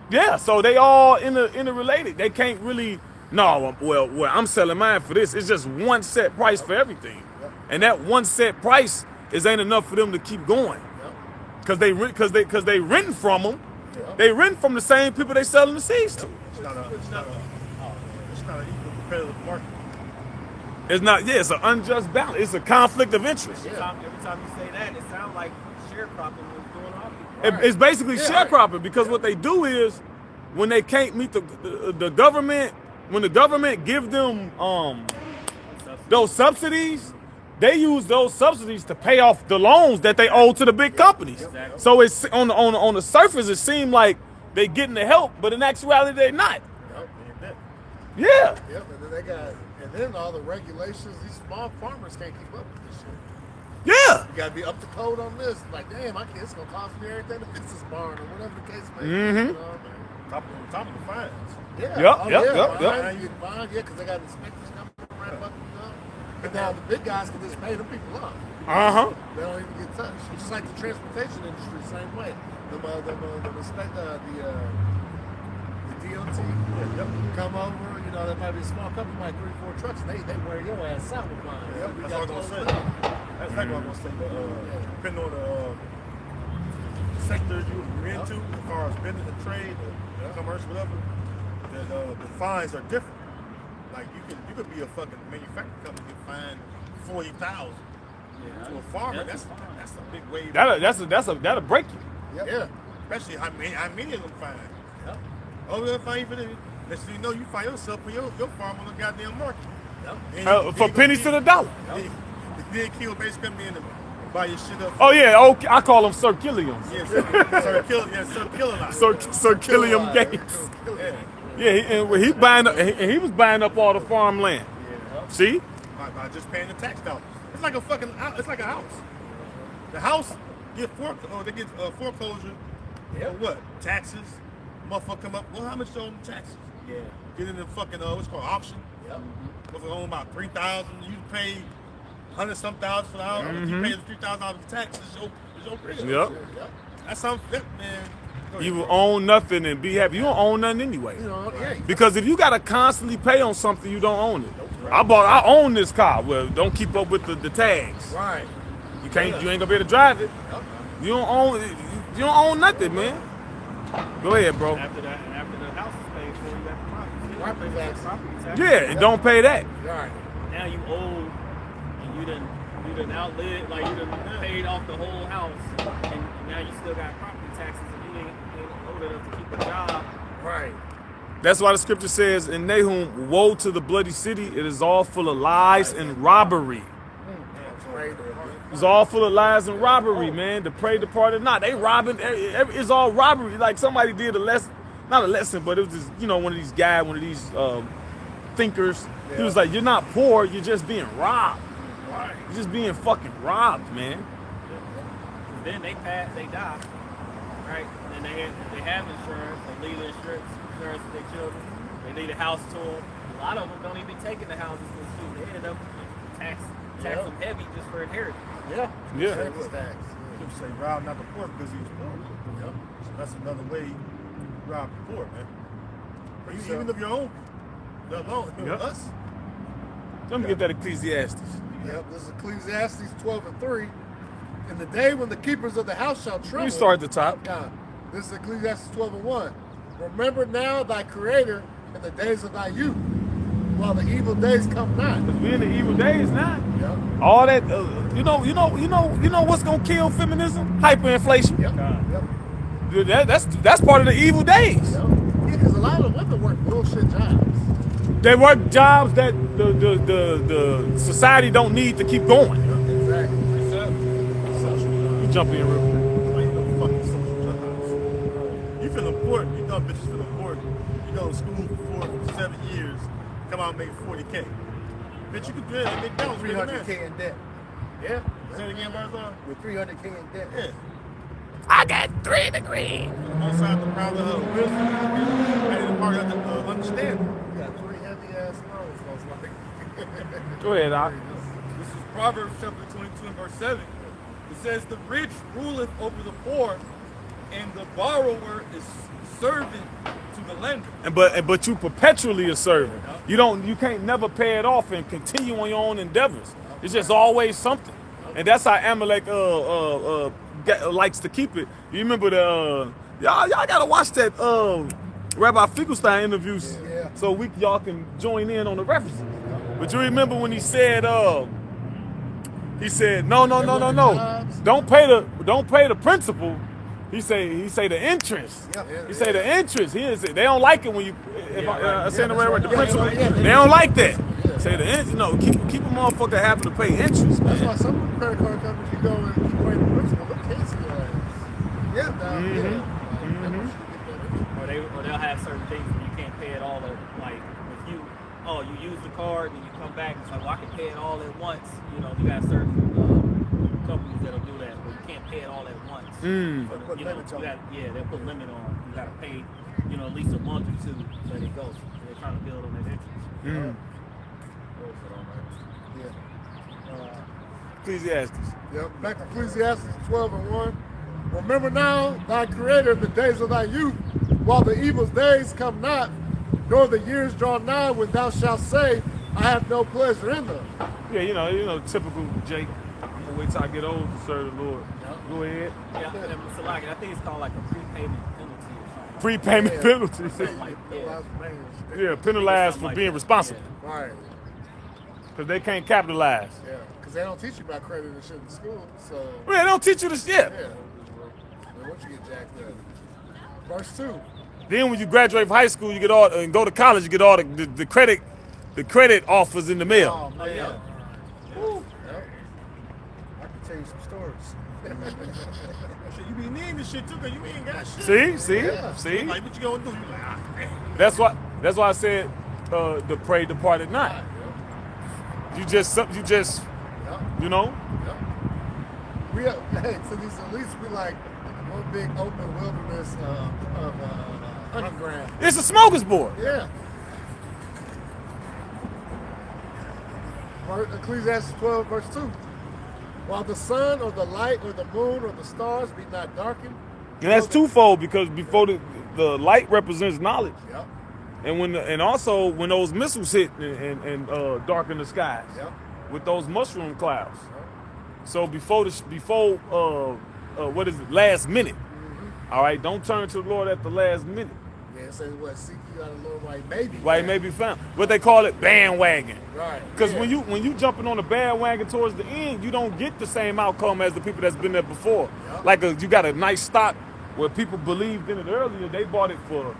Deere. Yeah, so they all interrelated. They can't really. No, well, I'm selling mine for this. It's just one set price for everything, and that one set price ain't enough for them to keep going, because they renting from them. They rent from the same people they selling the seeds to. It's not an equal competitive market. It's not. Yeah, it's an unjust balance. It's a conflict of interest. Every time you say that, it sounds like sharecropping was going on. It's basically sharecropping, because what they do is when they can't meet the government when the government give them those subsidies, they use those subsidies to pay off the loans that they owe to the big companies. Exactly. So it's on the surface, it seemed like they getting the help, but in actuality, they're not. Yeah. Yep, and then they got, and then all the regulations. These small farmers can't keep up with this shit. Yeah. You gotta be up to code on this. Like, damn, my kid's gonna cost me everything to fix this barn or whatever the case may be. Mhm. You know what I mean? Top of the fines. Yeah. Yep, oh, yep, yeah, yep, fines, yep. You get fined, yeah, because they got inspectors coming around fucking you up. But now the big guys can just pay them people up. Uh-huh. They don't even get touched. It's just like the transportation industry, same way. The DOT come over, you know, there might be a small company, like 3 or 4 trucks, they wear your ass out with fines. Yep, We that's got what I was those gonna say. now. That's exactly what I was gonna say. Depending on the sector you're into, as far as business and trade, or commerce, whatever, the fines are different. Like you could be a fucking manufacturing company, get fined $40,000 to a farmer. That's a big wave. That'll break you. Yep. Yeah, especially how many of them fine. Yep. Oh, they'll fine you for this. Next thing you know, you find yourself for your farm on the goddamn market. Yep. For pennies to the dollar. Then kill basically come in and buy your shit up. Oh yeah, okay. I call them circiliums. Circilium Gates. Yeah, he buying up, he was buying up all the farmland. See? By just paying the tax dollars. It's like a house. The house get foreclosure. For what? Taxes. Motherfucker come up. Well, how much you owe the taxes? Yeah. Get in the fucking what's called auction. Yep. Motherfucker own about $3,000. You pay $100-some thousand for the house. You pay the $3,000 for taxes. It's your crib. Yep. That's something, man. You will own nothing and be happy. You don't own nothing anyway. You know, yeah. Because if you gotta constantly pay on something, you don't own it. I own this car. Well, don't keep up with the tags. Right. You ain't gonna be able to drive it. You don't own nothing, man. Go ahead, bro. After the house is paid for, you got the Property tax. tax. Yeah, and don't pay that. Right. Now you owe, and you done outlived, like you done paid off the whole house, and now you still got property taxes, and you ain't old enough to keep a job. Right. That's why the scripture says in Nahum, woe to the bloody city. It is all full of lies and robbery. It's all full of lies and robbery, man. The prey departed not. They robbing. It's all robbery. Like somebody did a lesson, not a lesson, but it was just, one of these guys, one of these thinkers. Yeah. He was like, you're not poor, you're just being robbed. Right. You're just being fucking robbed, man. Then they die, right? And then they have insurance. They leave the insurance for their children. They leave the house to them. A lot of them don't even take in the houses because they end up tax them heavy just for inheritance. Yeah. Yeah. Service tax. People say rob not the poor because he was poor. Yep. So that's another way you rob the poor, man. Or you, even of your own. Us. Let me get that Ecclesiastes. Yep. This is Ecclesiastes 12:3. In the day when the keepers of the house shall tremble. You start at the top. God. This is Ecclesiastes 12:1. Remember now thy Creator in the days of thy youth, while the evil days come not. Because we're in the evil days now. Yep. All that, you know what's gonna kill feminism? Hyperinflation. Yep. Dude, that's part of the evil days. Yep. Yeah, because a lot of women work bullshit jobs. They work jobs that the society don't need to keep going. Exactly. You jump in real quick. You feel important. You dumb bitches feel important. You go to school for 7 years, come out and make 40K. Bitch, you could do it at McDonald's. 300K in debt. Yeah. Say it again, Barzal? With 300K in debt. Yeah. I got 3 degrees. Outside the crowd of wisdom, and the part of the understanding. You got 3 heavy ass loans, most like. Go ahead, Doc. This is Proverbs chapter 22 and verse 7. It says, the rich ruleth over the poor, and the borrower is servant to the lender. But you perpetually a servant. You can't never pay it off and continue on your own endeavors. It's just always something. And that's how Amalek likes to keep it. You remember y'all gotta watch that Rabbi Finkelstein interviews so y'all can join in on the references. But you remember when he said no. Don't pay the principal, He say the entrance. Yep. He say the entrance. They don't like it when you. If I say the right word, the Yeah, principal. that's right. They don't like that. Say the entrance. No, keep a motherfucker having to pay interest, That's man. why some of the credit card companies, you go and you pay the principal, they'll cancel your ass. Yeah. Or they'll have certain things where you can't pay it all at, like if you use the card and you come back and it's like, well, I can pay it all at once. You know, you got certain companies that'll do that, but you can't pay it all at once. Put limits on it. They'll put limit on. You got to pay, at least a month or two let it go. So they're trying to build on that interest. Ecclesiastes. Yep. Back to Ecclesiastes 12:1. Remember now thy creator in the days of thy youth, while the evil days come not, nor the years draw nigh, when thou shalt say, I have no pleasure in them. Yeah, typical Jake. I'm gonna wait till I get old to serve the Lord. Go ahead. Yeah, so like I think it's called like a prepayment penalty or something. Prepayment penalty. Like, Yeah, penalized for like being that. responsible Right. because they can't capitalize. Yeah. Because they don't teach you about credit and shit in school. So, Man, they don't teach you this shit. yeah. Then once you get jacked up. Verse 2. Then when you graduate from high school, you get all and go to college, you get all the credit offers in the mail. Oh man. yeah. Woo. Yep. I can tell you some stories. Shit, you be needing this shit too, cause you ain't got shit. See. Like, what you gonna do? You like, damn. That's why I said the pray depart at night. You just We have, hey, so these at least we like one big open wilderness of underground. It's a smorgasbord. Yeah. Ecclesiastes 12, verse 2. While the sun or the light or the moon or the stars be not darkened. And that's twofold because before the light represents knowledge. Yep. And also when those missiles hit and darken the skies with those mushroom clouds. So before what is it? Last minute. All right, don't turn to the Lord at the last minute. Yeah, it says what? Seek you out of the Lord while he may be. Why it may be found. What they call it, bandwagon. Right. Because yeah. when you jumping on the bandwagon towards the end, you don't get the same outcome as the people that's been there before. Yep. Like you got a nice stock where people believed in it earlier. They bought it for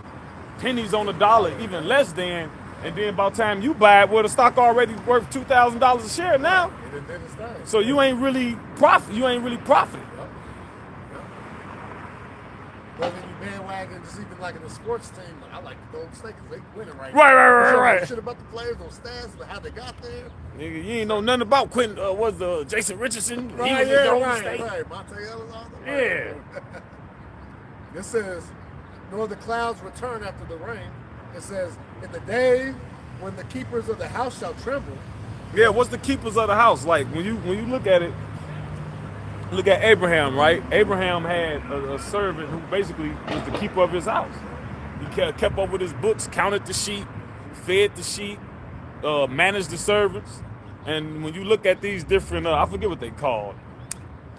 pennies on the dollar, even less than. And then by the time you buy it, well, the stock already worth $2,000 a share now. It did its thing. So you ain't really profiting. But then you bandwagon, just even like in the sports team, I like the Golden State because they winning right Right, now. right, You right, don't know right. shit about the players, no stats, but how they got there. Nigga, you ain't know nothing about Quentin. Jason Richardson? He Right, was yeah, at Golden right, State. right. Monte Ellis, all the Yeah. It says, nor the clouds return after the rain. It says, in the day when the keepers of the house shall tremble. Yeah, what's the keepers of the house? Like when you look at it, look at Abraham, right? Abraham had a servant who basically was the keeper of his house. He kept up with his books, counted the sheep, fed the sheep, managed the servants. And when you look at these different, I forget what they called,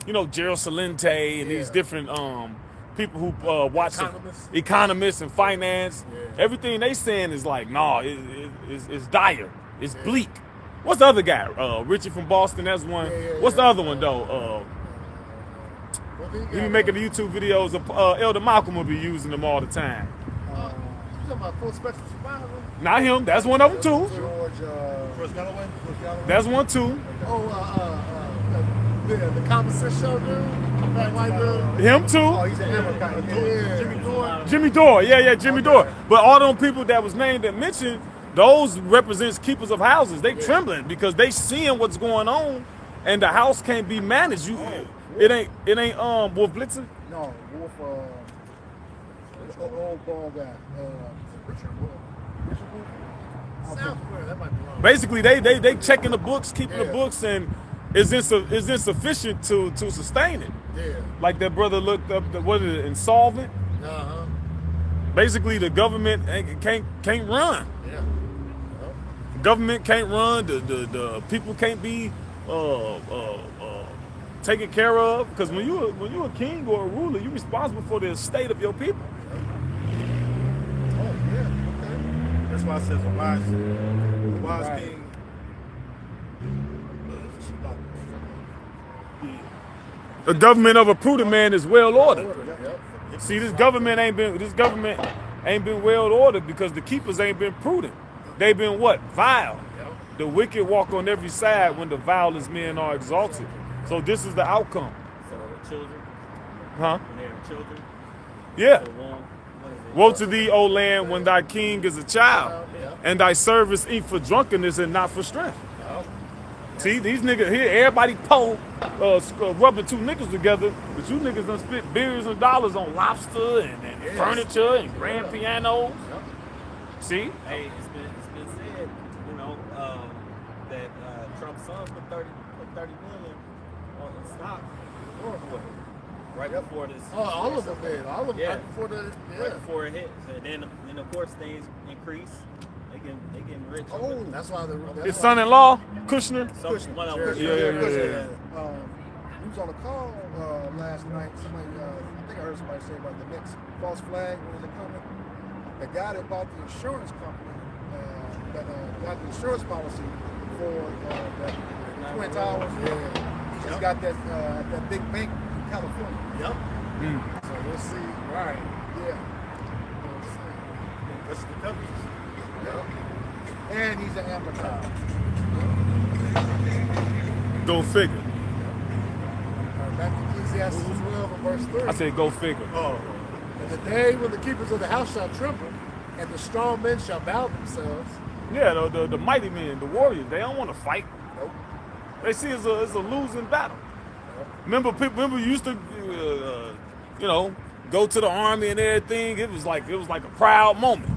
Gerald Salente and these different people who watch economists and finance. Yeah. Everything they saying is like, it's dire, it's bleak. What's the other guy? Richie from Boston, that's one. What's the other one though? He be making the YouTube videos of Elder Malcolm will be using them all the time. You talking about Full Spectrum Survival? Not him, that's one of them too. George Galloway. That's one too. The Common Sense Show dude? That white dude? Him too. Oh, he's an Amazon. Yeah. Jimmy Dore. Jimmy Dore, yeah, Jimmy Dore. But all them people that was named and mentioned, those represents keepers of houses. They trembling because they seeing what's going on, and the house can't be managed. It ain't Wolf Blitzer. No, Wolf. Old ball guy. Richard Wolf. Southware, that might be wrong. Basically, they checking the books, keeping the books, and is insufficient to sustain it. Yeah. Like that brother looked up, insolvent. Uh-huh. Basically, the government can't run. Yeah. Government can't run. The people can't be taken care of. Because when you a king or a ruler, you're responsible for the estate of your people. Oh yeah. Okay. That's why it says a wise king. The government of a prudent man is well ordered. Yep. See, this government ain't been well ordered because the keepers ain't been prudent. They've been what? Vile. The wicked walk on every side when the vilest men are exalted. So this is the outcome. So the children, Huh? when they have children, Yeah. the womb, what is it? Woe to thee, O land, when thy king is a child, and thy servants eat for drunkenness and not for strength. See, these niggas here, everybody rubbing two niggas together, but you niggas done spent billions of dollars on lobster and furniture and grand pianos. See? Hey, it's been said, you know, that Trump's son put 30 million on stock right before this. Oh, all of them did. All of them Yeah. right before the Right before it hit, and then of course things increase. They getting rich. Oh, that's why His son-in-law, Kushner. One of them. Yeah. We was on a call last night. Somebody, I think I heard somebody say about the next false flag. When is it coming? The guy that bought the insurance company, that got the insurance policy for the Twin Towers. He just got that big bank in California. Yep. So we'll see. Right. Yeah. We'll see. That's the W. Yep. And he's an amateur. Go figure. Back to Ecclesiastes 12 and verse 3. I said go figure. Oh, And the day when the keepers of the house shall tremble, and the strong men shall bow themselves. Yeah, the mighty men, the warriors, they don't want to fight. They see it's a losing battle. Remember you used to, go to the army and everything. It was like a proud moment.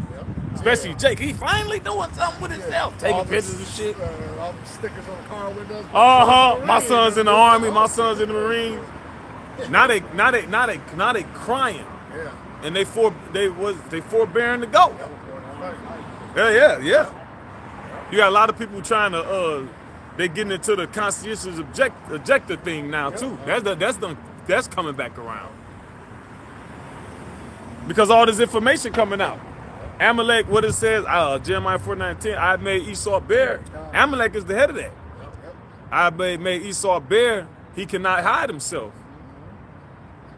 Especially Jake, he finally doing something with himself, taking All the pictures and shit. All the stickers on the car windows. My son's in the army, my son's in the Marines. Now they crying, Yeah. and they forbearing to go. Yeah. You got a lot of people trying to they getting into the conscientious objector thing now too. That's coming back around because all this information coming out. Amalek, what it says, Jeremiah 49:10, I made Esau bear. Amalek is the head of that. I made Esau bear. He cannot hide himself.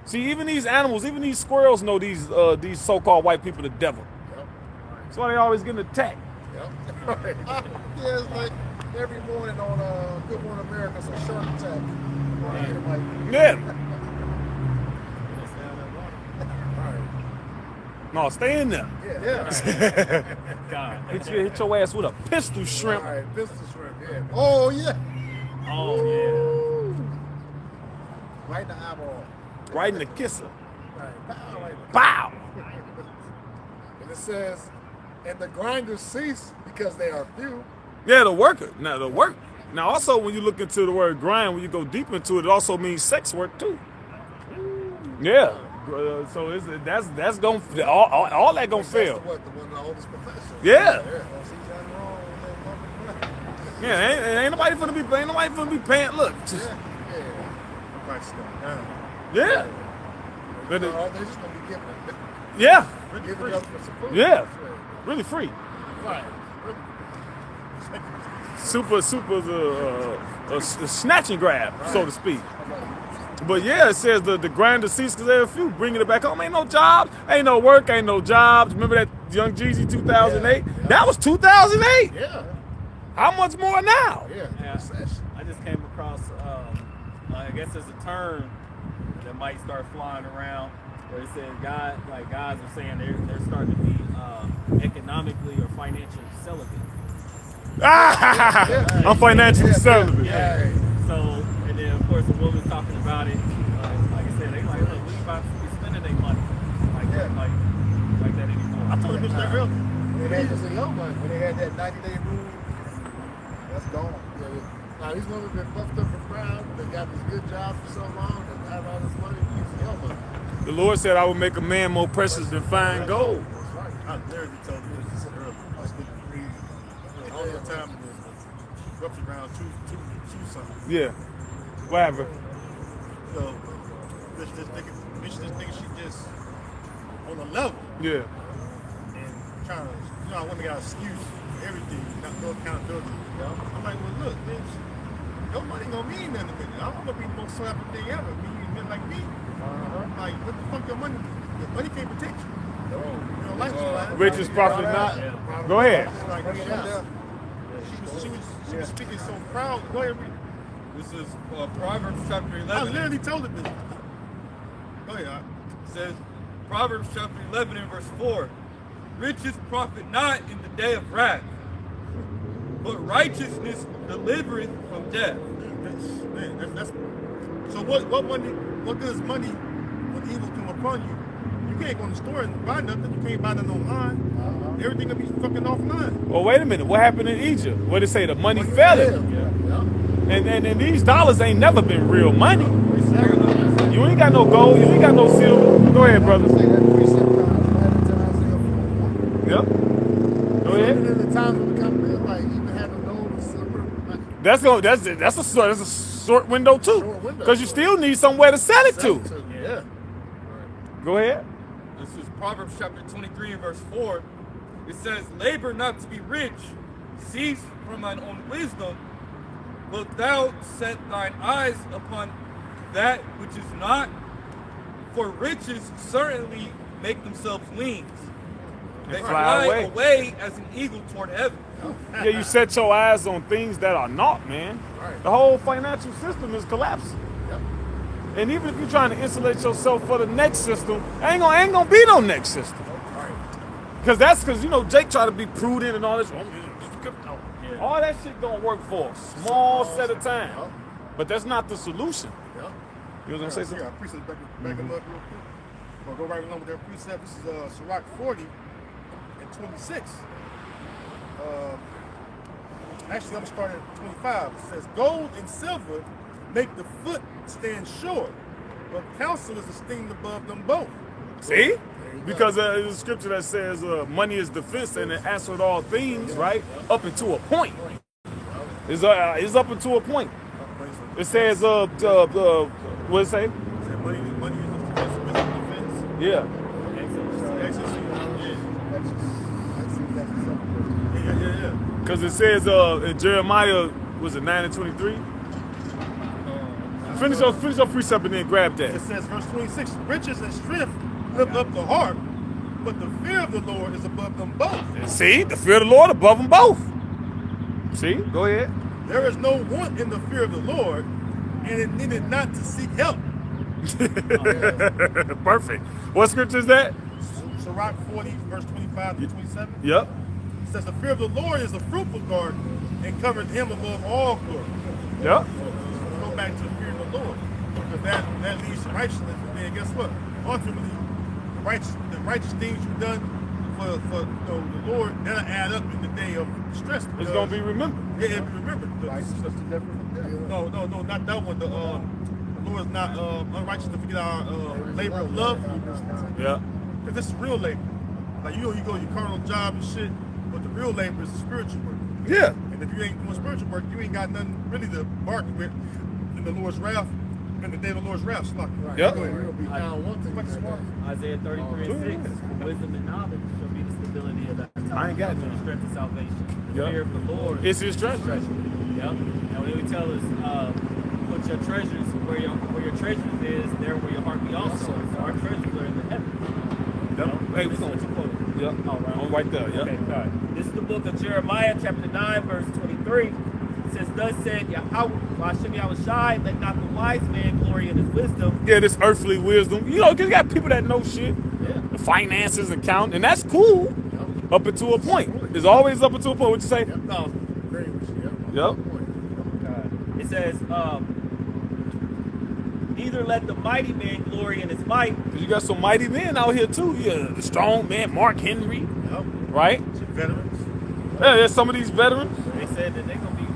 See, even these animals, even these squirrels know these so-called white people the devil. That's why they always getting attacked. Yeah, it's like every morning on Good Morning America, it's a shark attack. Yeah. No, stay in there. Yeah. God. Hit your ass with a pistol shrimp. All right, business shrimp, yeah. Oh yeah. Oh yeah. Right in the eyeball. Right in the kisser. Right. Bow. And it says, and the grinders cease because they are few. Yeah, the worker. Now the work. Now also when you look into the word grind, when you go deep into it, it also means sex work too. Yeah. So that's gonna all that gonna fail. That's one of the oldest professions. Yeah. Oh, see, nothing wrong with that. Yeah, ain't nobody finna be paying. Look. price going down. Yeah. But They're just gonna be giving it. yeah. Giving it up for some food. Yeah. Really free. Right. Super a snatch and grab, so to speak. But yeah, it says the grinder cease because there are a few bringing it back home. Ain't no jobs, ain't no work, ain't no jobs. Remember that Young Jeezy 2008? Yeah. That was 2008. Yeah. How much more now? Yeah. Yeah, I just came across, I guess there's a term that might start flying around where it says guys are saying they're starting to be economically or financially celibate. I'm financially celibate. Yeah. So, and then of course the woman's talking about it. Like I said, they like, look, we about to be spending their money like that anymore. I told the bitch that real. When they, It's a young man. when they had that 90-day rule, that's gone. Now he's gonna be buffed up and proud. They got this good job for so long and have all this money. He's a young man. The Lord said, I will make a man more precious than fine gold. I literally told the bitch this earlier. I was getting free all the time. It was roughly around two something. Yeah. Whatever. So, bitch, this nigga, she just on a level Yeah. and trying to, I want to got an excuse for everything, not no accountability. You know? I'm like, well, look, bitch, your money gonna mean nothing to me. I'm gonna be the most happy thing ever. Me and men like me. Like, what the fuck your money? Because money can't protect you. You know, life is fine. Richest prophet not. Yeah. Go ahead. Like, she was speaking so proud. Go ahead, read. This is Proverbs chapter I 11. literally told it this. Go ahead. It says, Proverbs chapter 11 and verse 4, riches profit not in the day of wrath, but righteousness delivereth from death. That's so what good is money when evil come upon you? You can't go in the store and buy nothing. You can't buy nothing online. Everything will be fucking offline. Well, wait a minute. What happened in Egypt? What did it say? The money fell in. And these dollars ain't never been real money. You ain't got no gold. You ain't got no silver. Go ahead, brother. Yep. Go ahead. Even in the times when the company like even had no gold or silver. That's a short window too, Short window. because you still need somewhere to sell it to. Yeah. Go ahead. This is Proverbs chapter 23 and verse 4. It says, labor not to be rich, cease from thine own wisdom, but thou set thine eyes upon that which is not, for riches certainly make themselves wings. They fly fly away. away as an eagle toward heaven. Yeah, you set your eyes on things that are not, man. Right. The whole financial system is collapsing. Yep. And even if you're trying to insulate yourself for the next system, ain't gonna be no next system. Because you know Jake tried to be prudent and all this. Yeah. All that shit gonna work for a small set of time, but that's not the solution. Yep. You was gonna say something? Yeah, precept back them up real quick. We'll go right along with that precept. This is Sirach 40 and 26. Actually, I'm gonna start at 25. It says, gold and silver make the foot stand short, but counsel is esteemed above them both. See? Because there's a scripture that says money is defense and it answered all things, right? Up until a point. It's up until a point. It says, what it say? Money is the defense. Yeah. Yeah. Because it says in Jeremiah, was it 9 and 23? Finish your precept and then grab It that. says, verse 26, riches and strength lift up the heart, but the fear of the Lord is above them both. See? The fear of the Lord above them both. See? Go ahead. There is no want in the fear of the Lord, and it needed not to seek help. Perfect. What scripture is that? Sirach 40, verse 25 to 27. Yep. It says, the fear of the Lord is a fruitful garden, and covered him above all glory. Yep. Go back to the fear of the Lord, because that leads to righteousness. And then guess what? Ultimately, the righteous things you've done for the Lord, that'll add up in the day of stress. It's going to be remembered. Yeah, it'll be remembered. No, not that one. The Lord is not unrighteous to forget our labor of love. Yeah. Because this is real labor. Like you go your carnal job and shit, but the real labor is the spiritual work. Yeah. And if you ain't doing spiritual work, you ain't got nothing really to bargain with in the Lord's wrath, in the day of the Lord's wrath. Right. Yep. Go ahead. We'll be down one thing. Fucking smart. Isaiah 33 and 6, wisdom and knowledge shall be the stability of that time. I ain't got The that. strength of salvation. The Yep. fear of the Lord. It's his strength. Yep. And when he tell us, put your treasures where your treasures is, there will your heart be also. So our treasures are in the heaven. Yep. Hey, This is what you quoted. Yep. Oh, right. I'm right there. Yep. Okay, all right. This is the book of Jeremiah, chapter 9, verse 23. It says, thus said Yahweh, Hashem Yahushai, let not the wise man glory in his wisdom. Yeah, this earthly wisdom. You know, because you got people that know shit. Yeah. The finances and count, and that's cool up until a point. It's always up until a point. What you say? No. Yep. It says, neither let the mighty man glory in his might. You got some mighty men out here too. Yeah, the strong man, Mark Henry, right? Veterans. Yeah, there's some of these veterans. They said that they're going to be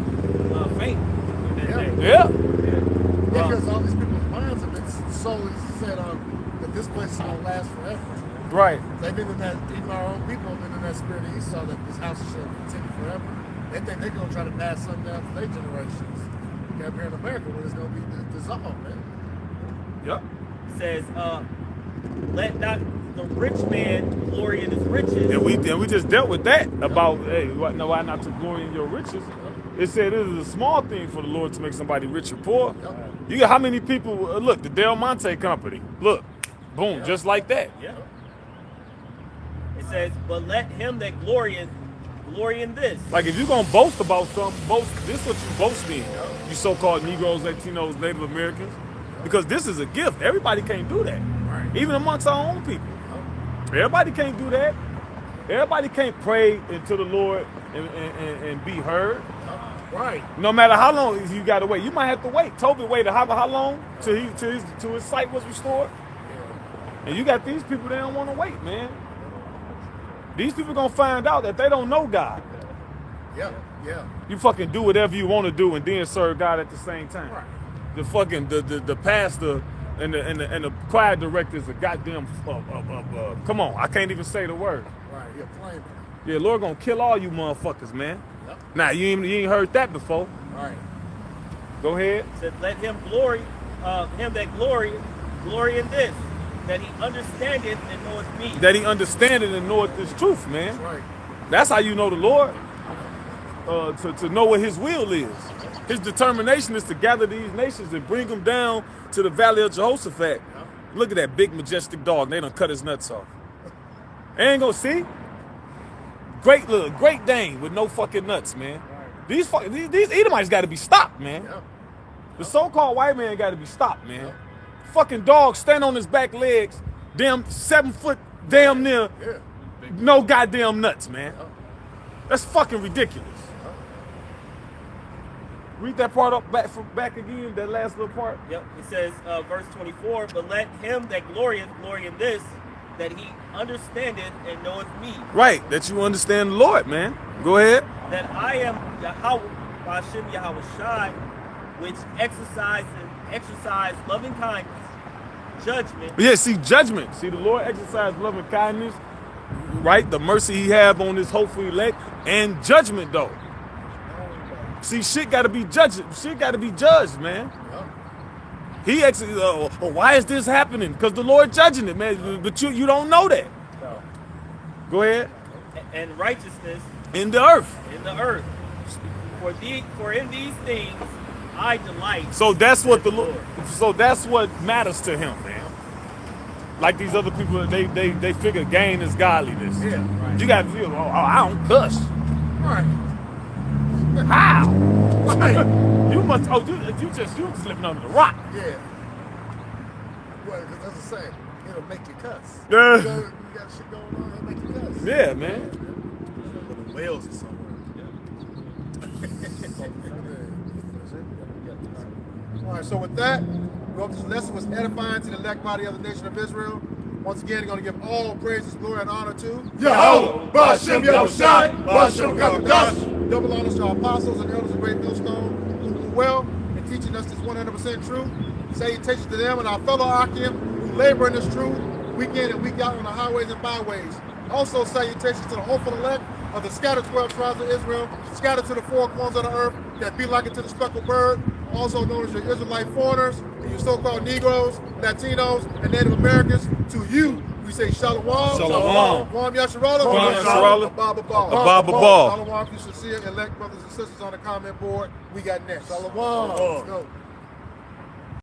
faint in that day. Yeah. Because all these people's minds have been solely set on that this place is gonna last forever. Right. They've been in that, even our own people have been in that spirit of Esau that this house shall continue forever. They think they're gonna try to pass something down to their generations. Up here in America, where it's gonna be dissolved, man. Yep. It says, let not the rich man glory in his riches. And we just dealt with that about why not to glory in your riches. It said it is a small thing for the Lord to make somebody rich or poor. You got how many people? Look, the Del Monte Company. Look, Boom, just like that. Yeah. It says, but let him that glorieth glory in this. Like if you're gonna boast about something, this what you boast in. You so-called Negroes, Latinos, Native Americans. Because this is a gift. Everybody can't do that. Right. Even amongst our own people. Everybody can't do that. Everybody can't pray into the Lord and be heard. Right. No matter how long you gotta wait. You might have to wait. Toby waited how long till his sight was restored? And you got these people that don't want to wait, man. These people gonna find out that they don't know God. Yeah. Yeah. You fucking do whatever you want to do and then serve God at the same time. Right. The fucking the pastor and the choir director is a goddamn come on, I can't even say the word. Right. You're playing. Yeah, Lord gonna kill all you motherfuckers, man. Yep. Now you ain't heard that before. Right. Go ahead. It says, let him glory, him that glory in this, that he understandeth and knoweth me. That he understandeth and knoweth this truth, man. That's right. That's how you know the Lord. To know what his will is. His determination is to gather these nations and bring them down to the valley of Jehoshaphat. Look at that big majestic dog. They done cut his nuts off. Ain't gonna see. Great Dane with no fucking nuts, man. These Edomites got to be stopped, man. Yeah. The so-called white man got to be stopped, man. Fucking dog stand on his back legs, damn 7 foot, damn near, Yeah. no goddamn nuts, man. That's fucking ridiculous. Read that part up back again, that last little part. Yep. It says, verse 24, but let him that glorieth glory in this, that he understandeth and knoweth me. Right, that you understand the Lord, man. Go ahead. That I am Yahweh, Hashem Yahweh Shai, which exercise loving kindness, judgment. Yeah, see, judgment. See, the Lord exercised loving kindness, right? The mercy he have on his hopeful elect, and judgment, though. See, shit got to be judged. Shit got to be judged, man. He actually, why is this happening? Because the Lord judging it, man. But you don't know that. No. Go ahead. And righteousness In the earth. in the earth. For in these things I delight. So that's what the Lord. So that's what matters to him, man. Like these other people, they figure gain is godliness. Yeah. Right. You got to feel, I don't cuss. Right. How? Right. You must. You just living under the rock. Yeah. Well, because that's the same. It'll make you cuss. Yeah. You got shit going on, it'll make you cuss. Yeah, man. Little Wales or somewhere. All right, so with that, we hope this lesson was edifying to the elect body of the nation of Israel. Once again, going to give all praises, glory, and honor to Yahweh, Ba'Shem Yahushai, Ba'Shem Kakadash. double honors to our apostles and elders of Great Millstone who do well in teaching us this 100% truth. Salutations to them and our fellow Akim who labor in this truth week in and week out on the highways and byways. Also, salutations to the hopeful elect of the scattered 12 tribes of Israel, scattered to the four corners of the earth, that be like it to the speckled bird, also known as your Israelite foreigners, and your so-called Negroes, Latinos, and Native Americans. To you, we say Shalom. Shalom. Kwam Yasharala. Kwam Yasharala. Ababa Ball. Ababa Ball. Shalom, you sincere elect brothers and sisters on the comment board. We got next. Shalom. Let's go.